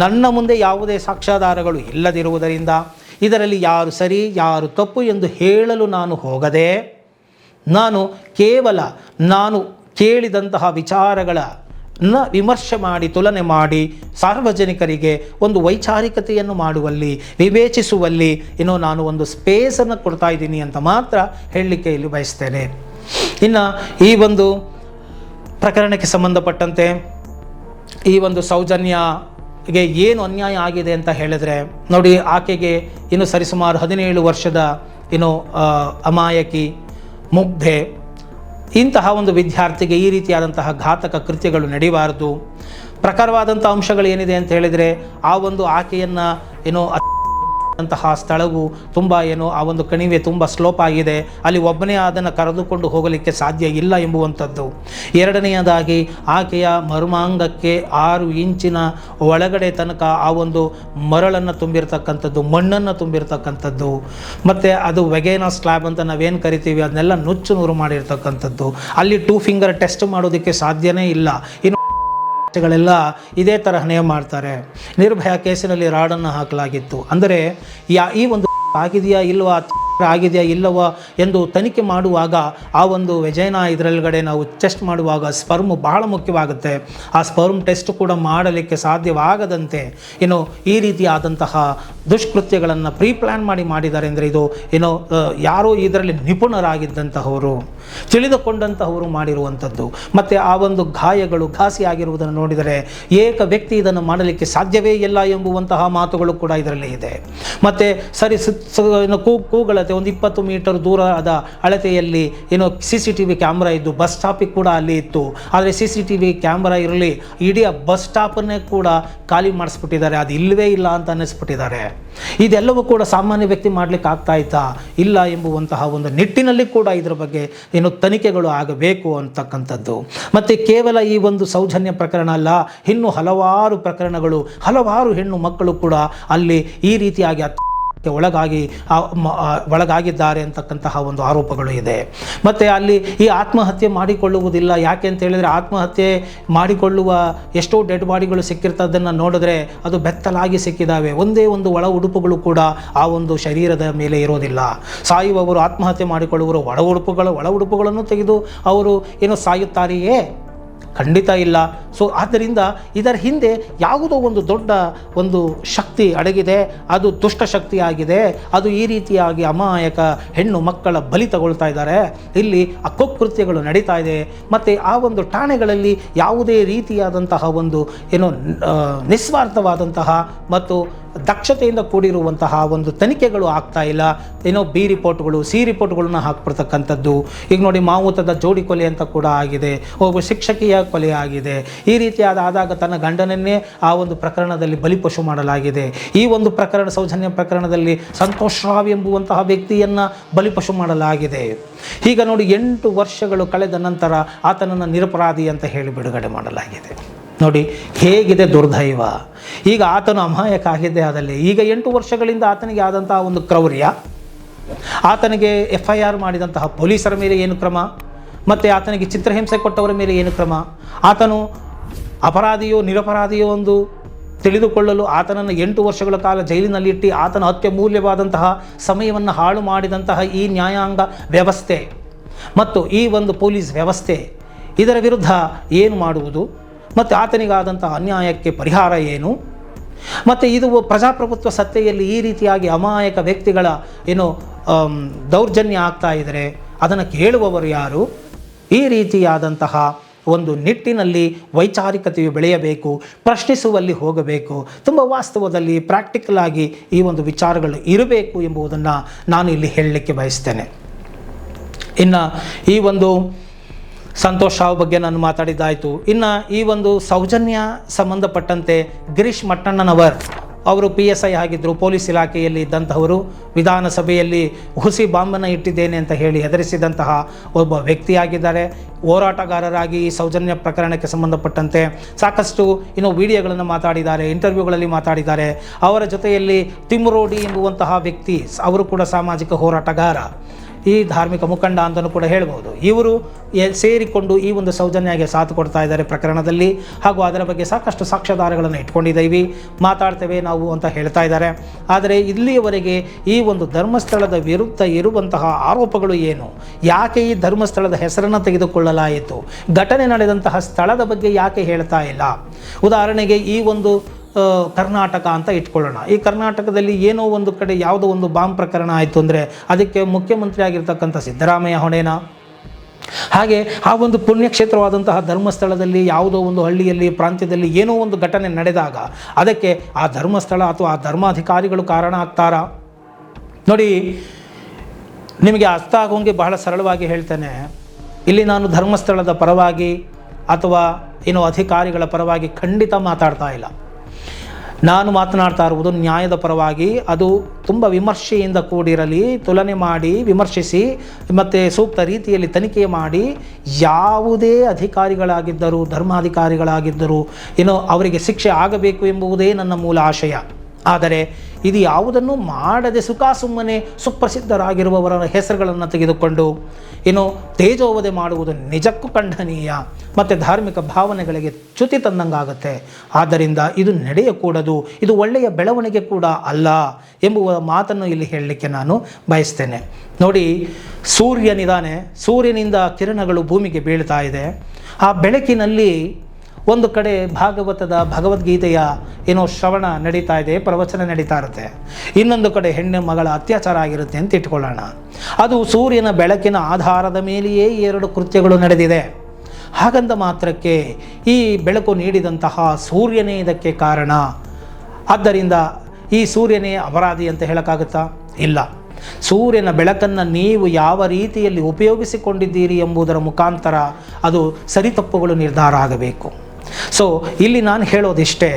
ನನ್ನ ಮುಂದೆ ಯಾವುದೇ ಸಾಕ್ಷ್ಯಾಧಾರಗಳು ಇಲ್ಲದಿರುವುದರಿಂದ, ಇದರಲ್ಲಿ ಯಾರು ಸರಿ ಯಾರು ತಪ್ಪು ಎಂದು ಹೇಳಲು ನಾನು ಹೋಗದೆ, ನಾನು ಕೇವಲ ನಾನು ಕೇಳಿದಂತಹ ವಿಚಾರಗಳನ್ನು ವಿಮರ್ಶೆ ಮಾಡಿ, ತುಲನೆ ಮಾಡಿ, ಸಾರ್ವಜನಿಕರಿಗೆ ಒಂದು ವೈಚಾರಿಕತೆಯನ್ನು ಮಾಡುವಲ್ಲಿ, ವಿವೇಚಿಸುವಲ್ಲಿ ನಾನು ಒಂದು ಸ್ಪೇಸನ್ನು ಕೊಡ್ತಾ ಇದ್ದೀನಿ ಅಂತ ಮಾತ್ರ ಹೇಳಲಿಕ್ಕೆ ಇಲ್ಲಿ ಬಯಸ್ತೇನೆ. ಇನ್ನು ಈ ಒಂದು ಪ್ರಕರಣಕ್ಕೆ ಸಂಬಂಧಪಟ್ಟಂತೆ ಈ ಒಂದು ಸೌಜನ್ಯಗೆ ಏನು ಅನ್ಯಾಯ ಆಗಿದೆ ಅಂತ ಹೇಳಿದ್ರೆ, ನೋಡಿ, ಆಕೆಗೆ ಸರಿಸುಮಾರು 17 ವರ್ಷದ ಅಮಾಯಕಿ, ಮುಗ್ಧೆ, ಇಂತಹ ಒಂದು ವಿದ್ಯಾರ್ಥಿಗೆ ಈ ರೀತಿಯಾದಂತಹ ಘಾತಕ ಕೃತ್ಯಗಳು ನಡೆಯಬಾರದು. ಪ್ರಖರವಾದಂಥ ಅಂಶಗಳು ಏನಿದೆ ಅಂತ ಹೇಳಿದರೆ, ಆ ಒಂದು ಆಕೆಯನ್ನು ಅಂತಹ ಸ್ಥಳವು ತುಂಬ ಆ ಒಂದು ಕಣಿವೆ ತುಂಬ ಸ್ಲೋಪ್ ಆಗಿದೆ, ಅಲ್ಲಿ ಒಬ್ಬನೇ ಅದನ್ನು ಕರೆದುಕೊಂಡು ಹೋಗಲಿಕ್ಕೆ ಸಾಧ್ಯ ಇಲ್ಲ ಎಂಬುವಂಥದ್ದು. ಎರಡನೆಯದಾಗಿ ಆಕೆಯ ಮರ್ಮಾಂಗಕ್ಕೆ 6 ಇಂಚಿನ ಒಳಗಡೆ ತನಕ ಆ ಒಂದು ಮರಳನ್ನು ತುಂಬಿರ್ತಕ್ಕಂಥದ್ದು, ಮಣ್ಣನ್ನು ತುಂಬಿರ್ತಕ್ಕಂಥದ್ದು, ಮತ್ತು ಅದು ವೆಗೇನಾ ಸ್ಲ್ಯಾಬ್ ಅಂತ ನಾವೇನು ಕರಿತೀವಿ ಅದನ್ನೆಲ್ಲ ನುಚ್ಚು ನೂರು ಮಾಡಿರ್ತಕ್ಕಂಥದ್ದು. ಅಲ್ಲಿ 2 ಫಿಂಗರ್ ಟೆಸ್ಟ್ ಮಾಡೋದಕ್ಕೆ ಸಾಧ್ಯನೇ ಇಲ್ಲ. ಗಳೆಲ್ಲ ಇದೇ ತರಹನೇ ಮಾಡ್ತಾರೆ. ನಿರ್ಭಯ ಕೇಸಿನಲ್ಲಿ ರಾಡನ್ನು ಹಾಕಲಾಗಿತ್ತು. ಅಂದರೆ ಈ ಒಂದು ಆಗಿದೆಯಾ ಇಲ್ವಾ, ಆಗಿದೆಯಾ ಇಲ್ಲವಾ ಎಂದು ತನಿಖೆ ಮಾಡುವಾಗ ಆ ಒಂದು ವೆಜೈನಾ ಇದರೊಳಗಡೆ ನಾವು ಟೆಸ್ಟ್ ಮಾಡುವಾಗ ಸ್ಪರ್ಮ್ ಬಹಳ ಮುಖ್ಯವಾಗುತ್ತೆ. ಆ ಸ್ಪರ್ಮ್ ಟೆಸ್ಟ್ ಕೂಡ ಮಾಡಲಿಕ್ಕೆ ಸಾಧ್ಯವಾಗದಂತೆ ಈ ರೀತಿಯಾದಂತಹ ದುಷ್ಕೃತ್ಯಗಳನ್ನು ಪ್ರೀ ಪ್ಲ್ಯಾನ್ ಮಾಡಿದ್ದಾರೆ. ಅಂದರೆ ಇದು ಯಾರೋ ಇದರಲ್ಲಿ ನಿಪುಣರಾಗಿದ್ದಂತಹವರು, ತಿಳಿದುಕೊಂಡಂತಹವರು ಮಾಡಿರುವಂಥದ್ದು. ಮತ್ತು ಆ ಒಂದು ಗಾಯಗಳು ಘಾಸಿ ಆಗಿರುವುದನ್ನು ನೋಡಿದರೆ ಏಕ ವ್ಯಕ್ತಿ ಇದನ್ನು ಮಾಡಲಿಕ್ಕೆ ಸಾಧ್ಯವೇ ಇಲ್ಲ ಎಂಬುವಂತಹ ಮಾತುಗಳು ಕೂಡ ಇದರಲ್ಲಿ ಇದೆ. ಮತ್ತು ಸರಿ ಕೂಗಳತೆ ಒಂದು 20 ಮೀಟರ್ ದೂರದ ಅಳತೆಯಲ್ಲಿ CCTV ಕ್ಯಾಮ್ರಾ ಇದ್ದು, ಬಸ್ ಸ್ಟಾಪಿಗೆ ಕೂಡ ಅಲ್ಲಿ ಇತ್ತು. ಆದರೆ CCTV ಕ್ಯಾಮ್ರಾ ಇರಲಿ, ಇಡೀ ಬಸ್ ಸ್ಟಾಪನ್ನೇ ಕೂಡ ಖಾಲಿ ಮಾಡಿಸ್ಬಿಟ್ಟಿದ್ದಾರೆ, ಅದು ಇಲ್ಲವೇ ಇಲ್ಲ ಅಂತ ಅನ್ನಿಸ್ಬಿಟ್ಟಿದ್ದಾರೆ. ಇದೆಲ್ಲವೂ ಕೂಡ ಸಾಮಾನ್ಯ ವ್ಯಕ್ತಿ ಮಾಡಲಿಕ್ಕೆ ಆಗ್ತಾ ಇತ್ತಾ? ಇಲ್ಲ ಎಂಬುವಂತಹ ಒಂದು ನಿಟ್ಟಿನಲ್ಲಿ ಕೂಡ ಇದರ ಬಗ್ಗೆ ತನಿಖೆಗಳು ಆಗಬೇಕು ಅಂತಕ್ಕಂಥದ್ದು. ಮತ್ತು ಕೇವಲ ಈ ಒಂದು ಸೌಜನ್ಯ ಪ್ರಕರಣ ಅಲ್ಲ, ಇನ್ನೂ ಹಲವಾರು ಪ್ರಕರಣಗಳು, ಹಲವಾರು ಹೆಣ್ಣು ಮಕ್ಕಳು ಕೂಡ ಅಲ್ಲಿ ಈ ರೀತಿಯಾಗಿ ಒಳಗಾಗಿದ್ದಾರೆ ಅಂತಕ್ಕಂತಹ ಒಂದು ಆರೋಪಗಳು ಇದೆ. ಮತ್ತು ಅಲ್ಲಿ ಈ ಆತ್ಮಹತ್ಯೆ ಮಾಡಿಕೊಳ್ಳುವುದಿಲ್ಲ. ಯಾಕೆ ಅಂತ ಹೇಳಿದರೆ, ಆತ್ಮಹತ್ಯೆ ಮಾಡಿಕೊಳ್ಳುವ ಎಷ್ಟೋ ಡೆಡ್ ಬಾಡಿಗಳು ಸಿಕ್ಕಿರ್ತದನ್ನು ನೋಡಿದ್ರೆ ಅದು ಬೆತ್ತಲಾಗಿ ಸಿಕ್ಕಿದ್ದಾವೆ. ಒಂದೇ ಒಂದು ಒಳ ಉಡುಪುಗಳು ಕೂಡ ಆ ಒಂದು ಶರೀರದ ಮೇಲೆ ಇರೋದಿಲ್ಲ. ಸಾಯುವವರು, ಆತ್ಮಹತ್ಯೆ ಮಾಡಿಕೊಳ್ಳುವರು ಒಳ ಉಡುಪುಗಳನ್ನು ತೆಗೆದು ಅವರು ಸಾಯುತ್ತಾರೆಯೇ? ಖಂಡಿತ ಇಲ್ಲ. ಸೊ ಆದ್ದರಿಂದ ಇದರ ಹಿಂದೆ ಯಾವುದೋ ಒಂದು ದೊಡ್ಡ ಒಂದು ಶಕ್ತಿ ಅಡಗಿದೆ, ಅದು ದುಷ್ಟ ಶಕ್ತಿಯಾಗಿದೆ. ಅದು ಈ ರೀತಿಯಾಗಿ ಅಮಾಯಕ ಹೆಣ್ಣು ಮಕ್ಕಳ ಬಲಿ ತಗೊಳ್ತಾ ಇದ್ದಾರೆ. ಇಲ್ಲಿ ಅಕ್ಕೃತ್ಯಗಳು ನಡೀತಾ ಇದೆ. ಮತ್ತು ಆ ಒಂದು ಠಾಣೆಗಳಲ್ಲಿ ಯಾವುದೇ ರೀತಿಯಾದಂತಹ ಒಂದು ನಿಸ್ವಾರ್ಥವಾದಂತಹ ಮತ್ತು ದಕ್ಷತೆಯಿಂದ ಕೂಡಿರುವಂತಹ ಒಂದು ತನಿಖೆಗಳು ಆಗ್ತಾ ಇಲ್ಲ. ಬಿ ರಿಪೋರ್ಟ್ಗಳು, ಸಿ ರಿಪೋರ್ಟ್ಗಳನ್ನ ಹಾಕ್ಬಿಡ್ತಕ್ಕಂಥದ್ದು. ಈಗ ನೋಡಿ, ಮಾವುತದ ಜೋಡಿ ಕೊಲೆ ಅಂತ ಕೂಡ ಆಗಿದೆ, ಒಬ್ಬ ಶಿಕ್ಷಕಿಯ ಕೊಲೆ ಆಗಿದೆ. ಈ ರೀತಿಯಾದಾಗ ತನ್ನ ಗಂಡನನ್ನೇ ಆ ಒಂದು ಪ್ರಕರಣದಲ್ಲಿ ಬಲಿಪಶು ಮಾಡಲಾಗಿದೆ. ಈ ಒಂದು ಪ್ರಕರಣ, ಸೌಜನ್ಯ ಪ್ರಕರಣದಲ್ಲಿ ಸಂತೋಷ್ ರಾವ್ ಎಂಬುವಂತಹ ವ್ಯಕ್ತಿಯನ್ನು ಬಲಿಪಶು ಮಾಡಲಾಗಿದೆ. ಈಗ ನೋಡಿ, 8 ವರ್ಷಗಳು ಕಳೆದ ನಂತರ ಆತನನ್ನು ನಿರಪರಾಧಿ ಅಂತ ಹೇಳಿ ಬಿಡುಗಡೆ ಮಾಡಲಾಗಿದೆ. ನೋಡಿ ಹೇಗಿದೆ ದುರ್ದೈವ. ಈಗ ಆತನು ಅಮಾಯಕ ಆಗಿದ್ದೇ ಆದಲ್ಲಿ, ಈಗ 8 ವರ್ಷಗಳಿಂದ ಆತನಿಗೆ ಆದಂತಹ ಒಂದು ಕ್ರೌರ್ಯ, ಆತನಿಗೆ FIR ಮಾಡಿದಂತಹ ಪೊಲೀಸರ ಮೇಲೆ ಏನು ಕ್ರಮ, ಮತ್ತು ಆತನಿಗೆ ಚಿತ್ರಹಿಂಸೆ ಕೊಟ್ಟವರ ಮೇಲೆ ಏನು ಕ್ರಮ, ಆತನು ಅಪರಾಧಿಯೋ ನಿರಪರಾಧಿಯೋ ಒಂದು ತಿಳಿದುಕೊಳ್ಳಲು ಆತನನ್ನು 8 ವರ್ಷಗಳ ಕಾಲ ಜೈಲಿನಲ್ಲಿಟ್ಟು ಆತನ ಅತ್ಯಮೂಲ್ಯವಾದಂತಹ ಸಮಯವನ್ನು ಹಾಳು ಮಾಡಿದಂತಹ ಈ ನ್ಯಾಯಾಂಗ ವ್ಯವಸ್ಥೆ ಮತ್ತು ಈ ಒಂದು ಪೊಲೀಸ್ ವ್ಯವಸ್ಥೆ, ಇದರ ವಿರುದ್ಧ ಏನು ಮಾಡುವುದು, ಮತ್ತು ಆತನಿಗಾದಂಥ ಅನ್ಯಾಯಕ್ಕೆ ಪರಿಹಾರ ಏನು, ಮತ್ತು ಇದು ಪ್ರಜಾಪ್ರಭುತ್ವ ಸತ್ತೆಯಲ್ಲಿ ಈ ರೀತಿಯಾಗಿ ಅಮಾಯಕ ವ್ಯಕ್ತಿಗಳ ದೌರ್ಜನ್ಯ ಆಗ್ತಾ ಇದ್ದರೆ ಅದನ್ನು ಕೇಳುವವರು ಯಾರು? ಈ ರೀತಿಯಾದಂತಹ ಒಂದು ನಿಟ್ಟಿನಲ್ಲಿ ವೈಚಾರಿಕತೆಯು ಬೆಳೆಯಬೇಕು, ಪ್ರಶ್ನಿಸುವಲ್ಲಿ ಹೋಗಬೇಕು, ತುಂಬ ವಾಸ್ತವದಲ್ಲಿ ಪ್ರಾಕ್ಟಿಕಲ್ ಆಗಿ ಈ ಒಂದು ವಿಚಾರಗಳು ಇರಬೇಕು ಎಂಬುದನ್ನು ನಾನು ಇಲ್ಲಿ ಹೇಳಲಿಕ್ಕೆ ಬಯಸ್ತೇನೆ. ಇನ್ನು ಈ ಒಂದು ಸಂತೋಷ್ ರಾವ್ ಬಗ್ಗೆ ನಾನು ಮಾತಾಡಿದ್ದಾಯಿತು. ಇನ್ನು ಈ ಒಂದು ಸೌಜನ್ಯ ಸಂಬಂಧಪಟ್ಟಂತೆ ಗಿರೀಶ್ ಮಟ್ಟಣ್ಣನವರ್ ಅವರು PSI ಆಗಿದ್ದರು, ಪೊಲೀಸ್ ಇಲಾಖೆಯಲ್ಲಿ ಇದ್ದಂತಹವರು, ವಿಧಾನಸಭೆಯಲ್ಲಿ ಹುಸಿ ಬಾಂಬನ್ನು ಇಟ್ಟಿದ್ದೇನೆ ಅಂತ ಹೇಳಿ ಹೆದರಿಸಿದಂತಹ ಒಬ್ಬ ವ್ಯಕ್ತಿಯಾಗಿದ್ದಾರೆ. ಹೋರಾಟಗಾರರಾಗಿ ಈ ಸೌಜನ್ಯ ಪ್ರಕರಣಕ್ಕೆ ಸಂಬಂಧಪಟ್ಟಂತೆ ಸಾಕಷ್ಟು ವಿಡಿಯೋಗಳನ್ನು ಮಾತಾಡಿದ್ದಾರೆ, ಇಂಟರ್ವ್ಯೂಗಳಲ್ಲಿ ಮಾತಾಡಿದ್ದಾರೆ. ಅವರ ಜೊತೆಯಲ್ಲಿ ತಿಮ್ಮರೋಡಿ ಎಂಬುವಂತಹ ವ್ಯಕ್ತಿ, ಅವರು ಕೂಡ ಸಾಮಾಜಿಕ ಹೋರಾಟಗಾರ, ಈ ಧಾರ್ಮಿಕ ಮುಖಂಡ ಅಂತಲೂ ಕೂಡ ಹೇಳ್ಬೋದು. ಇವರು ಸೇರಿಕೊಂಡು ಈ ಒಂದು ಸೌಜನ್ಯಗೆ ಸಾಥ್ ಕೊಡ್ತಾ ಇದ್ದಾರೆ ಪ್ರಕರಣದಲ್ಲಿ, ಹಾಗೂ ಅದರ ಬಗ್ಗೆ ಸಾಕಷ್ಟು ಸಾಕ್ಷ್ಯಾಧಾರಗಳನ್ನು ಇಟ್ಕೊಂಡಿದ್ದೀವಿ, ಮಾತಾಡ್ತೇವೆ ನಾವು ಅಂತ ಹೇಳ್ತಾ ಇದ್ದಾರೆ. ಆದರೆ ಇಲ್ಲಿಯವರೆಗೆ ಈ ಒಂದು ಧರ್ಮಸ್ಥಳದ ವಿರುದ್ಧ ಇರುವಂತಹ ಆರೋಪಗಳು ಏನು, ಯಾಕೆ ಈ ಧರ್ಮಸ್ಥಳದ ಹೆಸರನ್ನು ತೆಗೆದುಕೊಳ್ಳಲಾಯಿತು, ಘಟನೆ ನಡೆದಂತಹ ಸ್ಥಳದ ಬಗ್ಗೆ ಯಾಕೆ ಹೇಳ್ತಾ ಇಲ್ಲ. ಉದಾಹರಣೆಗೆ ಈ ಒಂದು ಕರ್ನಾಟಕ ಅಂತ ಇಟ್ಕೊಳ್ಳೋಣ. ಈ ಕರ್ನಾಟಕದಲ್ಲಿ ಏನೋ ಒಂದು ಕಡೆ ಯಾವುದೋ ಒಂದು ಬಾಂಬ್ ಪ್ರಕರಣ ಆಯಿತು ಅಂದರೆ ಅದಕ್ಕೆ ಮುಖ್ಯಮಂತ್ರಿ ಆಗಿರ್ತಕ್ಕಂಥ ಸಿದ್ದರಾಮಯ್ಯ ಹೊಣೆನಾ? ಹಾಗೆ ಆ ಒಂದು ಪುಣ್ಯಕ್ಷೇತ್ರವಾದಂತಹ ಧರ್ಮಸ್ಥಳದಲ್ಲಿ ಯಾವುದೋ ಒಂದು ಹಳ್ಳಿಯಲ್ಲಿ ಪ್ರಾಂತ್ಯದಲ್ಲಿ ಏನೋ ಒಂದು ಘಟನೆ ನಡೆದಾಗ ಅದಕ್ಕೆ ಆ ಧರ್ಮಸ್ಥಳ ಅಥವಾ ಆ ಧರ್ಮಾಧಿಕಾರಿಗಳು ಕಾರಣ ಆಗ್ತಾರಾ? ನೋಡಿ, ನಿಮಗೆ ಅರ್ಥ ಆಗೋಂಗೆ ಬಹಳ ಸರಳವಾಗಿ ಹೇಳ್ತೇನೆ. ಇಲ್ಲಿ ನಾನು ಧರ್ಮಸ್ಥಳದ ಪರವಾಗಿ ಅಥವಾ ಅಧಿಕಾರಿಗಳ ಪರವಾಗಿ ಖಂಡಿತ ಮಾತಾಡ್ತಾ ಇಲ್ಲ. ನಾನು ಮಾತನಾಡ್ತಾ ಇರುವುದು ನ್ಯಾಯದ ಪರವಾಗಿ. ಅದು ತುಂಬ ವಿಮರ್ಶೆಯಿಂದ ಕೂಡಿರಲಿ, ತುಲನೆ ಮಾಡಿ ವಿಮರ್ಶಿಸಿ ಮತ್ತು ಸೂಕ್ತ ರೀತಿಯಲ್ಲಿ ತನಿಖೆ ಮಾಡಿ ಯಾವುದೇ ಅಧಿಕಾರಿಗಳಾಗಿದ್ದರೂ ಧರ್ಮಾಧಿಕಾರಿಗಳಾಗಿದ್ದರೂ ಅವರಿಗೆ ಶಿಕ್ಷೆ ಆಗಬೇಕು ಎಂಬುದೇ ನನ್ನ ಮೂಲ ಆಶಯ. ಆದರೆ ಇದು ಯಾವುದನ್ನು ಮಾಡದೆ ಸುಮ್ಮನೆ ಸುಪ್ರಸಿದ್ಧರಾಗಿರುವವರ ಹೆಸರುಗಳನ್ನು ತೆಗೆದುಕೊಂಡು ತೇಜೋವಧೆ ಮಾಡುವುದು ನಿಜಕ್ಕೂ ಖಂಡನೀಯ ಮತ್ತು ಧಾರ್ಮಿಕ ಭಾವನೆಗಳಿಗೆ ಚ್ಯುತಿ ತಂದಂಗಾಗುತ್ತೆ. ಆದ್ದರಿಂದ ಇದು ನಡೆಯಕೂಡದು, ಇದು ಒಳ್ಳೆಯ ಬೆಳವಣಿಗೆ ಕೂಡ ಅಲ್ಲ ಎಂಬುವ ಮಾತನ್ನು ಇಲ್ಲಿ ಹೇಳಲಿಕ್ಕೆ ನಾನು ಬಯಸ್ತೇನೆ. ನೋಡಿ, ಸೂರ್ಯನಿದ್ದಾನೆ, ಸೂರ್ಯನಿಂದ ಕಿರಣಗಳು ಭೂಮಿಗೆ ಬೀಳ್ತಾ ಇದೆ. ಆ ಬೆಳಕಿನಲ್ಲಿ ಒಂದು ಕಡೆ ಭಗವದ್ಗೀತೆಯ ಶ್ರವಣ ನಡೀತಾ ಇದೆ, ಪ್ರವಚನ ನಡೀತಾ ಇರುತ್ತೆ. ಇನ್ನೊಂದು ಕಡೆ ಹೆಣ್ಣು ಮಗಳ ಅತ್ಯಾಚಾರ ಆಗಿರುತ್ತೆ ಅಂತ ಇಟ್ಕೊಳ್ಳೋಣ. ಅದು ಸೂರ್ಯನ ಬೆಳಕಿನ ಆಧಾರದ ಮೇಲೆಯೇ ಎರಡು ಕೃತ್ಯಗಳು ನಡೆದಿದೆ. ಹಾಗಂದ ಮಾತ್ರಕ್ಕೆ ಈ ಬೆಳಕು ನೀಡಿದಂತಹ ಸೂರ್ಯನೇ ಇದಕ್ಕೆ ಕಾರಣ, ಆದ್ದರಿಂದ ಈ ಸೂರ್ಯನೇ ಅಪರಾಧಿ ಅಂತ ಹೇಳೋಕ್ಕಾಗುತ್ತಾ? ಇಲ್ಲ. ಸೂರ್ಯನ ಬೆಳಕನ್ನು ನೀವು ಯಾವ ರೀತಿಯಲ್ಲಿ ಉಪಯೋಗಿಸಿಕೊಂಡಿದ್ದೀರಿ ಎಂಬುದರ ಮುಖಾಂತರ ಅದು ಸರಿತಪ್ಪುಗಳು ನಿರ್ಧಾರ ಆಗಬೇಕು. ಸೊ ಇಲ್ಲಿ ನಾನು ಹೇಳೋದಿಷ್ಟೇ,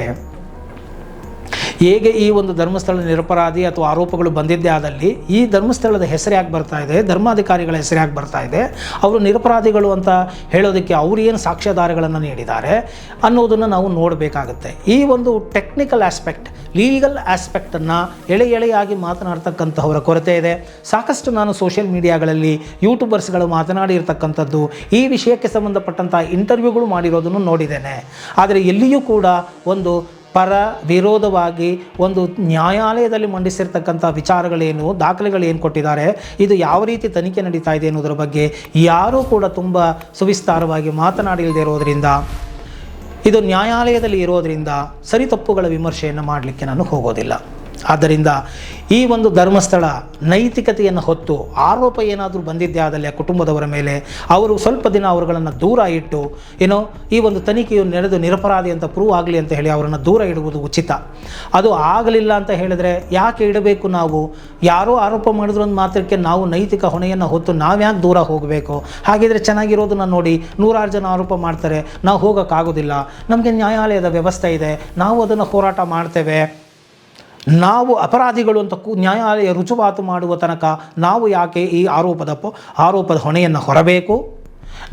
ಹೇಗೆ ಈ ಒಂದು ಧರ್ಮಸ್ಥಳ ನಿರಪರಾಧಿ ಅಥವಾ ಆರೋಪಗಳು ಬಂದಿದ್ದೇ ಆದಲ್ಲಿ ಈ ಧರ್ಮಸ್ಥಳದ ಹೆಸರು ಯಾಕೆ ಬರ್ತಾ ಇದೆ, ಧರ್ಮಾಧಿಕಾರಿಗಳ ಹೆಸರು ಯಾಕೆ ಬರ್ತಾ ಇದೆ, ಅವರು ನಿರಪರಾಧಿಗಳು ಅಂತ ಹೇಳೋದಕ್ಕೆ ಅವರು ಏನು ಸಾಕ್ಷ್ಯಾಧಾರಗಳನ್ನು ನೀಡಿದ್ದಾರೆ ಅನ್ನೋದನ್ನು ನಾವು ನೋಡಬೇಕಾಗುತ್ತೆ. ಈ ಒಂದು ಟೆಕ್ನಿಕಲ್ ಆಸ್ಪೆಕ್ಟ್, ಲೀಗಲ್ ಆಸ್ಪೆಕ್ಟನ್ನು ಎಳೆಯಾಗಿ ಮಾತನಾಡ್ತಕ್ಕಂಥವರ ಕೊರತೆ ಇದೆ. ಸಾಕಷ್ಟು ನಾನು ಸೋಷಿಯಲ್ ಮೀಡಿಯಾಗಳಲ್ಲಿ ಯೂಟ್ಯೂಬರ್ಸ್ಗಳು ಮಾತನಾಡಿರ್ತಕ್ಕಂಥದ್ದು, ಈ ವಿಷಯಕ್ಕೆ ಸಂಬಂಧಪಟ್ಟಂಥ ಇಂಟರ್ವ್ಯೂಗಳು ಮಾಡಿರೋದನ್ನು ನೋಡಿದ್ದೇನೆ. ಆದರೆ ಎಲ್ಲಿಯೂ ಕೂಡ ಒಂದು ಪರ ವಿರೋಧವಾಗಿ ಒಂದು ನ್ಯಾಯಾಲಯದಲ್ಲಿ ಮಂಡಿಸಿರ್ತಕ್ಕಂಥ ವಿಚಾರಗಳೇನು, ದಾಖಲೆಗಳೇನು ಕೊಟ್ಟಿದ್ದಾರೆ, ಇದು ಯಾವ ರೀತಿ ತನಿಖೆ ನಡೀತಾ ಇದೆ ಅನ್ನೋದ್ರ ಬಗ್ಗೆ ಯಾರೂ ಕೂಡ ತುಂಬ ಸುವಿಸ್ತಾರವಾಗಿ ಮಾತನಾಡಿಲ್ಲದೆ ಇರೋದರಿಂದ, ಇದು ನ್ಯಾಯಾಲಯದಲ್ಲಿ ಇರೋದರಿಂದ ಸರಿ ತಪ್ಪುಗಳ ವಿಮರ್ಶೆಯನ್ನು ಮಾಡಲಿಕ್ಕೆ ನಾನು ಹೋಗೋದಿಲ್ಲ. ಆದ್ದರಿಂದ ಈ ಒಂದು ಧರ್ಮಸ್ಥಳ ನೈತಿಕತೆಯನ್ನು ಹೊತ್ತು ಆರೋಪ ಏನಾದರೂ ಬಂದಿದ್ದೇ ಆದಲ್ಲಿ ಆ ಕುಟುಂಬದವರ ಮೇಲೆ ಅವರು ಸ್ವಲ್ಪ ದಿನ ಅವರುಗಳನ್ನು ದೂರ ಇಟ್ಟು ಈ ಒಂದು ತನಿಖೆಯು ನಡೆದು ನಿರಪರಾಧಿ ಅಂತ ಪ್ರೂವ್ ಆಗಲಿ ಅಂತ ಹೇಳಿ ಅವರನ್ನು ದೂರ ಇಡುವುದು ಉಚಿತ. ಅದು ಆಗಲಿಲ್ಲ ಅಂತ ಹೇಳಿದರೆ ಯಾಕೆ ಇಡಬೇಕು? ನಾವು ಯಾರೋ ಆರೋಪ ಮಾಡಿದ್ರು ಒಂದು ಮಾತ್ರಕ್ಕೆ ನಾವು ನೈತಿಕ ಹೊಣೆಯನ್ನು ಹೊತ್ತು ನಾವ್ಯಾಕೆ ದೂರ ಹೋಗಬೇಕು? ಹಾಗಿದ್ರೆ ಚೆನ್ನಾಗಿರೋದನ್ನು ನೋಡಿ ನೂರಾರು ಜನ ಆರೋಪ ಮಾಡ್ತಾರೆ, ನಾವು ಹೋಗೋಕ್ಕಾಗೋದಿಲ್ಲ, ನಮಗೆ ನ್ಯಾಯಾಲಯದ ವ್ಯವಸ್ಥೆ ಇದೆ, ನಾವು ಅದನ್ನು ಹೋರಾಟ ಮಾಡ್ತೇವೆ, ನಾವು ಅಪರಾಧಿಗಳು ಅಂತ ನ್ಯಾಯಾಲಯ ರುಜುವಾತು ಮಾಡುವ ತನಕ ನಾವು ಯಾಕೆ ಈ ಆರೋಪದ ಹೊಣೆಯನ್ನು ಹೊರಬೇಕು?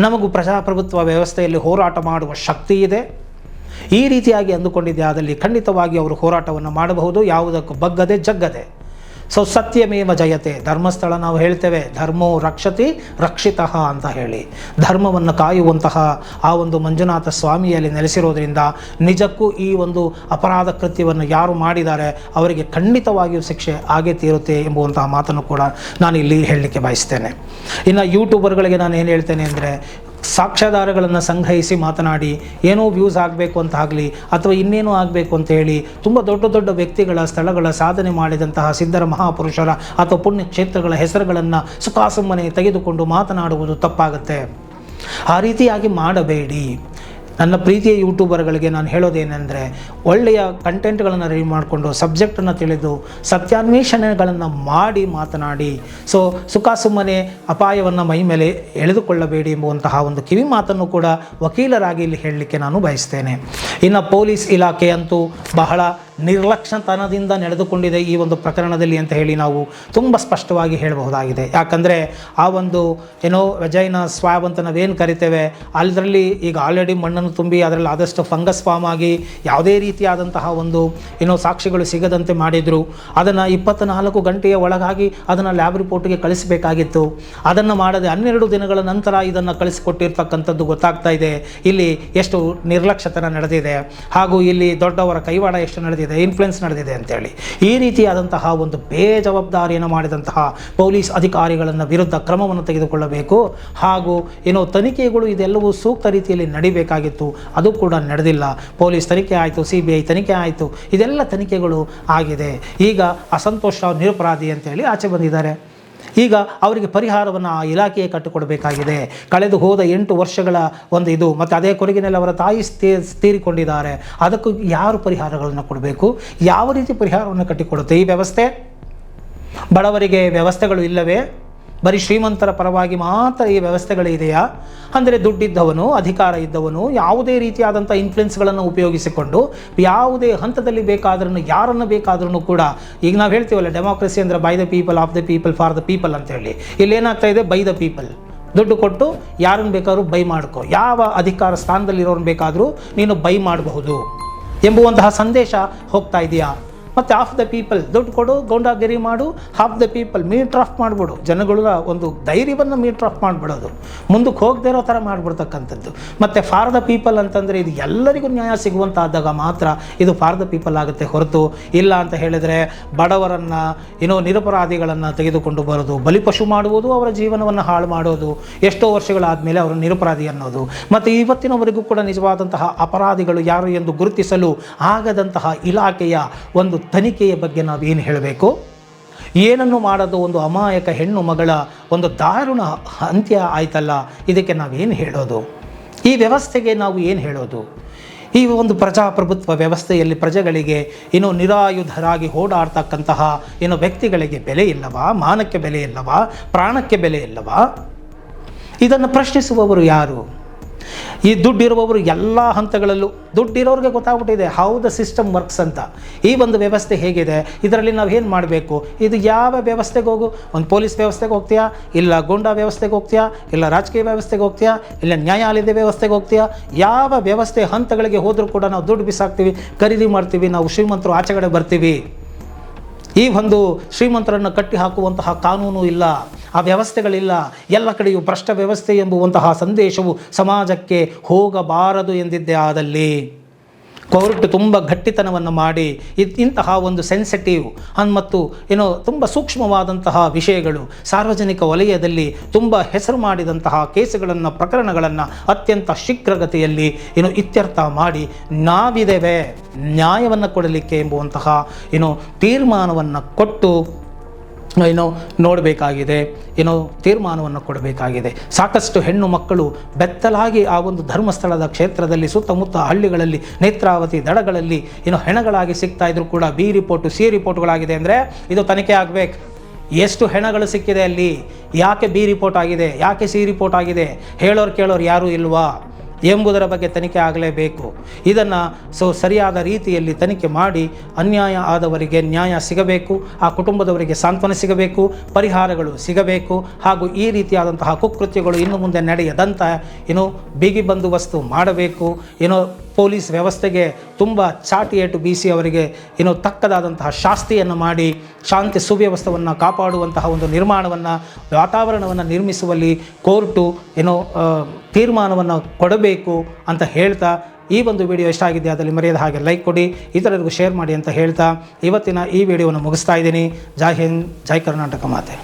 ನಮಗೂ ಪ್ರಜಾಪ್ರಭುತ್ವ ವ್ಯವಸ್ಥೆಯಲ್ಲಿ ಹೋರಾಟ ಮಾಡುವ ಶಕ್ತಿ ಇದೆ. ಈ ರೀತಿಯಾಗಿ ಅಂದುಕೊಂಡಿದ್ದೆ ಆದಲ್ಲಿ ಖಂಡಿತವಾಗಿ ಅವರು ಹೋರಾಟವನ್ನು ಮಾಡಬಹುದು, ಯಾವುದಕ್ಕೂ ಬಗ್ಗದೆ ಜಗ್ಗದೆ. ಸೊ ಸತ್ಯಮೇವ ಜಯತೆ. ಧರ್ಮಸ್ಥಳ ನಾವು ಹೇಳ್ತೇವೆ ಧರ್ಮೋ ರಕ್ಷತಿ ರಕ್ಷಿತಃ ಅಂತ ಹೇಳಿ, ಧರ್ಮವನ್ನು ಕಾಯುವಂತಹ ಆ ಒಂದು ಮಂಜುನಾಥ ಸ್ವಾಮಿಯಲ್ಲಿ ನೆಲೆಸಿರೋದ್ರಿಂದ ನಿಜಕ್ಕೂ ಈ ಒಂದು ಅಪರಾಧ ಕೃತ್ಯವನ್ನು ಯಾರು ಮಾಡಿದ್ದಾರೆ ಅವರಿಗೆ ಖಂಡಿತವಾಗಿಯೂ ಶಿಕ್ಷೆ ಆಗೇ ತೀರುತ್ತೆ ಎಂಬುವಂತಹ ಮಾತನ್ನು ಕೂಡ ನಾನು ಇಲ್ಲಿ ಹೇಳಲಿಕ್ಕೆ ಬಯಸ್ತೇನೆ. ಇನ್ನು ಯೂಟ್ಯೂಬರ್ಗಳಿಗೆ ನಾನು ಏನು ಹೇಳ್ತೇನೆ ಅಂದರೆ, ಸಾಕ್ಷ್ಯಾಧಾರಗಳನ್ನು ಸಂಗ್ರಹಿಸಿ ಮಾತನಾಡಿ ಏನೋ ವ್ಯೂಸ್ ಆಗಬೇಕು ಅಂತ ಆಗಲಿ ಅಥವಾ ಇನ್ನೇನೋ ಆಗಬೇಕು ಅಂತ ಹೇಳಿ ತುಂಬ ದೊಡ್ಡ ದೊಡ್ಡ ವ್ಯಕ್ತಿಗಳ ಸ್ಥಳಗಳ ಸಾಧನೆ ಮಾಡಿದಂತಹ ಸಿದ್ಧರ ಮಹಾಪುರುಷರ ಅಥವಾ ಪುಣ್ಯ ಕ್ಷೇತ್ರಗಳ ಹೆಸರುಗಳನ್ನು ಸುಖಾಸುಮ್ಮನೆ ತೆಗೆದುಕೊಂಡು ಮಾತನಾಡುವುದು ತಪ್ಪಾಗುತ್ತೆ. ಆ ರೀತಿಯಾಗಿ ಮಾಡಬೇಡಿ. ನನ್ನ ಪ್ರೀತಿಯ ಯೂಟ್ಯೂಬರ್ಗಳಿಗೆ ನಾನು ಹೇಳೋದೇನೆಂದರೆ, ಒಳ್ಳೆಯ ಕಂಟೆಂಟ್ಗಳನ್ನು ರೆಡಿ ಮಾಡಿಕೊಂಡು ಸಬ್ಜೆಕ್ಟನ್ನು ತಿಳಿದು ಸತ್ಯಾನ್ವೇಷಣೆಗಳನ್ನು ಮಾಡಿ ಮಾತನಾಡಿ. ಸೊ ಸುಮ್ಮನೆ ಅಪಾಯವನ್ನು ಮೈ ಮೇಲೆ ಎಳೆದುಕೊಳ್ಳಬೇಡಿ ಎಂಬುವಂತಹ ಒಂದು ಕಿವಿ ಮಾತನ್ನು ಕೂಡ ವಕೀಲರಾಗಿ ಇಲ್ಲಿ ಹೇಳಲಿಕ್ಕೆ ನಾನು ಬಯಸ್ತೇನೆ. ಇನ್ನು ಪೊಲೀಸ್ ಇಲಾಖೆ ಅಂತೂ ಬಹಳ ನಿರ್ಲಕ್ಷ್ಯತನದಿಂದ ನಡೆದುಕೊಂಡಿದೆ ಈ ಒಂದು ಪ್ರಕರಣದಲ್ಲಿ ಅಂತ ಹೇಳಿ ನಾವು ತುಂಬ ಸ್ಪಷ್ಟವಾಗಿ ಹೇಳಬಹುದಾಗಿದೆ. ಯಾಕಂದರೆ ಆ ಒಂದು ವೆಜೈನ ಸ್ವಾಬ್ ಅಂತ ನಾವೇನು ಕರಿತೇವೆ, ಅದರಲ್ಲಿ ಈಗ ಆಲ್ರೆಡಿ ಮಣ್ಣನ್ನು ತುಂಬಿ ಅದರಲ್ಲಿ ಆದಷ್ಟು ಫಂಗಸ್ ಫಾರ್ಮ್ ಆಗಿ ಯಾವುದೇ ರೀತಿಯಾದಂತಹ ಒಂದು ಸಾಕ್ಷಿಗಳು ಸಿಗದಂತೆ ಮಾಡಿದರು. ಅದನ್ನು 24 ಗಂಟೆಯ ಒಳಗಾಗಿ ಅದನ್ನು ಲ್ಯಾಬ್ ರಿಪೋರ್ಟ್ಗೆ ಕಳಿಸಬೇಕಾಗಿತ್ತು. ಅದನ್ನು ಮಾಡದೆ 12 ದಿನಗಳ ನಂತರ ಇದನ್ನು ಕಳಿಸಿಕೊಟ್ಟಿರ್ತಕ್ಕಂಥದ್ದು ಗೊತ್ತಾಗ್ತಾ ಇದೆ ಇಲ್ಲಿ ಎಷ್ಟು ನಿರ್ಲಕ್ಷ್ಯತನ ನಡೆದಿದೆ, ಹಾಗೂ ಇಲ್ಲಿ ದೊಡ್ಡವರ ಕೈವಾಡ ಎಷ್ಟು ನಡೆದಿದೆ, ಇನ್ಫ್ಲುಯೆನ್ಸ್ ನಡೆದಿದೆ ಅಂತೇಳಿ. ಈ ರೀತಿಯಾದಂತಹ ಒಂದು ಬೇಜವಾಬ್ದಾರಿಯನ್ನು ಮಾಡಿದಂತಹ ಪೊಲೀಸ್ ಅಧಿಕಾರಿಗಳನ್ನು ವಿರುದ್ಧ ಕ್ರಮವನ್ನು ತೆಗೆದುಕೊಳ್ಳಬೇಕು. ಹಾಗೂ ತನಿಖೆಗಳು ಇದೆಲ್ಲವೂ ಸೂಕ್ತ ರೀತಿಯಲ್ಲಿ ನಡಿಬೇಕಾಗಿತ್ತು, ಅದು ಕೂಡ ನಡೆದಿಲ್ಲ. ಪೊಲೀಸ್ ತನಿಖೆ ಆಯಿತು, CBI ತನಿಖೆ ಆಯಿತು, ಇದೆಲ್ಲ ತನಿಖೆಗಳು ಆಗಿದೆ. ಈಗ ಅಸಂತೋಷ ನಿರಪರಾಧಿ ಅಂತೇಳಿ ಆಚೆ ಬಂದಿದ್ದಾರೆ. ಈಗ ಅವರಿಗೆ ಪರಿಹಾರವನ್ನು ಆ ಇಲಾಖೆಯೇ ಕಟ್ಟಿಕೊಡಬೇಕಾಗಿದೆ. ಕಳೆದು ಹೋದ 8 ವರ್ಷಗಳ ಒಂದು ಇದು, ಮತ್ತು ಅದೇ ಕೊರಗಿನಲ್ಲಿ ಅವರ ತಾಯಿ ತೀರಿಕೊಂಡಿದ್ದಾರೆ. ಅದಕ್ಕೂ ಯಾರು ಪರಿಹಾರಗಳನ್ನು ಕೊಡಬೇಕು, ಯಾವ ರೀತಿ ಪರಿಹಾರವನ್ನು ಕಟ್ಟಿಕೊಡುತ್ತೆ ಈ ವ್ಯವಸ್ಥೆ? ಬಡವರಿಗೆ ವ್ಯವಸ್ಥೆಗಳು ಇಲ್ಲವೇ? ಬರೀ ಶ್ರೀಮಂತರ ಪರವಾಗಿ ಮಾತ್ರ ಈ ವ್ಯವಸ್ಥೆಗಳಿದೆಯಾ? ಅಂದರೆ ದುಡ್ಡಿದ್ದವನು, ಅಧಿಕಾರ ಇದ್ದವನು ಯಾವುದೇ ರೀತಿಯಾದಂಥ ಇನ್ಫ್ಲುಯೆನ್ಸ್ಗಳನ್ನು ಉಪಯೋಗಿಸಿಕೊಂಡು ಯಾವುದೇ ಹಂತದಲ್ಲಿ ಬೇಕಾದ್ರೂ ಯಾರನ್ನು ಬೇಕಾದ್ರೂ ಕೂಡ, ಈಗ ನಾವು ಹೇಳ್ತೀವಲ್ಲ ಡೆಮಾಕ್ರಸಿ ಅಂದರೆ by the people, of the people, for the people ಅಂತೇಳಿ. ಇಲ್ಲೇನಾಗ್ತಾ ಇದೆ, ಬೈ ದ ಪೀಪಲ್. ದುಡ್ಡು ಕೊಟ್ಟು ಯಾರನ್ನು ಬೇಕಾದ್ರೂ ಬೈ ಮಾಡ್ಕೊ, ಯಾವ ಅಧಿಕಾರ ಸ್ಥಾನದಲ್ಲಿರೋರು ಬೇಕಾದರೂ ನೀನು ಬೈ ಮಾಡಬಹುದು ಎಂಬುವಂತಹ ಸಂದೇಶ ಹೋಗ್ತಾ ಇದೆಯಾ? ಮತ್ತು ಆಫ್ ದ ಪೀಪಲ್, ದುಡ್ಡು ಕೊಡು, ಗೌಂಡಾಗಿರಿ ಮಾಡು, half the people meter off ಮಾಡಿಬಿಡು. ಜನಗಳ ಒಂದು ಧೈರ್ಯವನ್ನು ಮೀಟರ್ ಆಫ್ ಮಾಡಿಬಿಡೋದು, ಮುಂದಕ್ಕೆ ಹೋಗದೇ ಇರೋ ಥರ ಮಾಡಿಬಿಡ್ತಕ್ಕಂಥದ್ದು. ಮತ್ತು ಫಾರ್ ದ ಪೀಪಲ್ ಅಂತಂದರೆ ಇದು ಎಲ್ಲರಿಗೂ ನ್ಯಾಯ ಸಿಗುವಂತಾದಾಗ ಮಾತ್ರ ಇದು ಫಾರ್ ದ ಪೀಪಲ್ ಆಗುತ್ತೆ ಹೊರತು ಇಲ್ಲ ಅಂತ ಹೇಳಿದರೆ ಬಡವರನ್ನು ನಿರಪರಾಧಿಗಳನ್ನು ತೆಗೆದುಕೊಂಡು ಬರೋದು, ಬಲಿಪಶು ಮಾಡುವುದು, ಅವರ ಜೀವನವನ್ನು ಹಾಳು ಮಾಡೋದು, ಎಷ್ಟೋ ವರ್ಷಗಳಾದಮೇಲೆ ಅವರು ನಿರಪರಾಧಿ ಅನ್ನೋದು, ಮತ್ತು ಇವತ್ತಿನವರೆಗೂ ಕೂಡ ನಿಜವಾದಂತಹ ಅಪರಾಧಿಗಳು ಯಾರು ಎಂದು ಗುರುತಿಸಲು ಆಗದಂತಹ ಇಲಾಖೆಯ ಒಂದು ತನಿಖೆಯ ಬಗ್ಗೆ ನಾವೇನು ಹೇಳಬೇಕು? ಏನನ್ನು ಮಾಡೋದು ಒಂದು ಅಮಾಯಕ ಹೆಣ್ಣು ಮಗಳ ಒಂದು ದಾರುಣ ಅಂತ್ಯ ಆಯ್ತಲ್ಲ, ಇದಕ್ಕೆ ನಾವೇನು ಹೇಳೋದು? ಈ ವ್ಯವಸ್ಥೆಗೆ ನಾವು ಏನು ಹೇಳೋದು? ಈ ಒಂದು ಪ್ರಜಾಪ್ರಭುತ್ವ ವ್ಯವಸ್ಥೆಯಲ್ಲಿ ಪ್ರಜೆಗಳಿಗೆ ನಿರಾಯುಧರಾಗಿ ಓಡಾಡ್ತಕ್ಕಂತಹ ವ್ಯಕ್ತಿಗಳಿಗೆ ಬೆಲೆ ಇಲ್ಲವಾ? ಮಾನಕ್ಕೆ ಬೆಲೆ ಇಲ್ಲವಾ? ಪ್ರಾಣಕ್ಕೆ ಬೆಲೆ ಇಲ್ಲವಾ? ಇದನ್ನು ಪ್ರಶ್ನಿಸುವವರು ಯಾರು? ಈ ದುಡ್ಡಿರುವವರು ಎಲ್ಲ ಹಂತಗಳಲ್ಲೂ, ದುಡ್ಡಿರೋರಿಗೆ ಗೊತ್ತಾಗ್ಬಿಟ್ಟಿದೆ ಹೌ ದ ಸಿಸ್ಟಮ್ ವರ್ಕ್ಸ್ ಅಂತ. ಈ ಒಂದು ವ್ಯವಸ್ಥೆ ಹೇಗಿದೆ, ಇದರಲ್ಲಿ ನಾವು ಏನು ಮಾಡಬೇಕು? ಇದು ಯಾವ ವ್ಯವಸ್ಥೆಗೆ ಹೋಗು? ಒಂದು ಪೊಲೀಸ್ ವ್ಯವಸ್ಥೆಗೆ ಹೋಗ್ತೀಯಾ, ಇಲ್ಲ ಗೂಂಡಾ ವ್ಯವಸ್ಥೆಗೆ ಹೋಗ್ತೀಯಾ, ಇಲ್ಲ ರಾಜಕೀಯ ವ್ಯವಸ್ಥೆಗೆ ಹೋಗ್ತೀಯಾ, ಇಲ್ಲ ನ್ಯಾಯಾಲಯದ ವ್ಯವಸ್ಥೆಗೆ ಹೋಗ್ತೀಯಾ? ಯಾವ ವ್ಯವಸ್ಥೆ ಹಂತಗಳಿಗೆ ಹೋದರೂ ಕೂಡ ನಾವು ದುಡ್ಡು ಬಿಸಾಕ್ತೀವಿ, ಖರೀದಿ ಮಾಡ್ತೀವಿ, ನಾವು ಶ್ರೀಮಂತರು ಆಚೆಗಡೆ ಬರ್ತೀವಿ. ಈ ಒಂದು ಶ್ರೀಮಂತರನ್ನು ಕಟ್ಟಿ ಹಾಕುವಂತಹ ಕಾನೂನು ಇಲ್ಲ, ಆ ವ್ಯವಸ್ಥೆಗಳಿಲ್ಲ. ಎಲ್ಲ ಕಡೆಯೂ ಭ್ರಷ್ಟ ವ್ಯವಸ್ಥೆ ಎಂಬುವಂತಹ ಸಂದೇಶವು ಸಮಾಜಕ್ಕೆ ಹೋಗಬಾರದು ಎಂದಿದ್ದೇ ಆದಲ್ಲಿ ಕೋರ್ಟ್ ತುಂಬ ಗಟ್ಟಿತನವನ್ನು ಮಾಡಿ ಇಂತಹ ಒಂದು ಸೆನ್ಸಿಟಿವ್ ಮತ್ತು ತುಂಬ ಸೂಕ್ಷ್ಮವಾದಂತಹ ವಿಷಯಗಳು, ಸಾರ್ವಜನಿಕ ವಲಯದಲ್ಲಿ ತುಂಬ ಹೆಸರು ಮಾಡಿದಂತಹ ಕೇಸುಗಳನ್ನು, ಪ್ರಕರಣಗಳನ್ನು ಅತ್ಯಂತ ಶೀಘ್ರಗತಿಯಲ್ಲಿ ಇತ್ಯರ್ಥ ಮಾಡಿ ನಾವಿದ್ದೇವೆ ನ್ಯಾಯವನ್ನು ಕೊಡಲಿಕ್ಕೆ ಎಂಬುವಂತಹ ತೀರ್ಮಾನವನ್ನು ಕೊಟ್ಟು ನೋಡಬೇಕಾಗಿದೆ, ತೀರ್ಮಾನವನ್ನು ಕೊಡಬೇಕಾಗಿದೆ. ಸಾಕಷ್ಟು ಹೆಣ್ಣು ಮಕ್ಕಳು ಬೆತ್ತಲಾಗಿ ಆ ಒಂದು ಧರ್ಮಸ್ಥಳದ ಕ್ಷೇತ್ರದಲ್ಲಿ ಸುತ್ತಮುತ್ತ ಹಳ್ಳಿಗಳಲ್ಲಿ ನೇತ್ರಾವತಿ ದಡಗಳಲ್ಲಿ ಹೆಣಗಳಾಗಿ ಸಿಗ್ತಾ ಇದ್ರು ಕೂಡ B ರಿಪೋರ್ಟು C ರಿಪೋರ್ಟ್ಗಳಾಗಿದೆ ಅಂದರೆ ಇದು ತನಿಖೆ ಆಗಬೇಕು. ಎಷ್ಟು ಹೆಣಗಳು ಸಿಕ್ಕಿದೆ ಅಲ್ಲಿ, ಯಾಕೆ B ರಿಪೋರ್ಟ್ ಆಗಿದೆ, ಯಾಕೆ C ರಿಪೋರ್ಟ್ ಆಗಿದೆ, ಹೇಳೋರು ಕೇಳೋರು ಯಾರೂ ಇಲ್ವಾ ಎಂಬುದರ ಬಗ್ಗೆ ತನಿಖೆ ಆಗಲೇಬೇಕು. ಇದನ್ನು ಸರಿಯಾದ ರೀತಿಯಲ್ಲಿ ತನಿಖೆ ಮಾಡಿ ಅನ್ಯಾಯ ಆದವರಿಗೆ ನ್ಯಾಯ ಸಿಗಬೇಕು, ಆ ಕುಟುಂಬದವರಿಗೆ ಸಾಂತ್ವನ ಸಿಗಬೇಕು, ಪರಿಹಾರಗಳು ಸಿಗಬೇಕು. ಹಾಗೂ ಈ ರೀತಿಯಾದಂತಹ ಕುಕೃತ್ಯಗಳು ಇನ್ನು ಮುಂದೆ ನಡೆಯದಂತ ಬಿಗಿ ಬಂದೋಬಸ್ತು ಮಾಡಬೇಕು. ಪೊಲೀಸ್ ವ್ಯವಸ್ಥೆಗೆ ತುಂಬ ಚಾಟಿ ಏಟು ಬೀಸಿ ಅವರಿಗೆ ತಕ್ಕದಾದಂತಹ ಶಾಸ್ತಿಯನ್ನು ಮಾಡಿ ಶಾಂತಿ ಸುವ್ಯವಸ್ಥೆಯನ್ನು ಕಾಪಾಡುವಂತಹ ಒಂದು ವಾತಾವರಣವನ್ನು ನಿರ್ಮಿಸುವಲ್ಲಿ ಕೋರ್ಟು ತೀರ್ಮಾನವನ್ನು ಕೊಡಬೇಕು ಅಂತ ಹೇಳ್ತಾ, ಈ ಒಂದು ವಿಡಿಯೋ ಇಷ್ಟ ಆಗಿದ್ದೆ ಅದರಲ್ಲಿ ಮರೆಯದ ಹಾಗೆ ಲೈಕ್ ಕೊಡಿ, ಇತರರಿಗೂ ಶೇರ್ ಮಾಡಿ ಅಂತ ಹೇಳ್ತಾ ಇವತ್ತಿನ ಈ ವಿಡಿಯೋವನ್ನು ಮುಗಿಸ್ತಾ ಇದ್ದೀನಿ. ಜೈ ಹಿಂದ್, ಜೈ ಕರ್ನಾಟಕ ಮಾತೆ.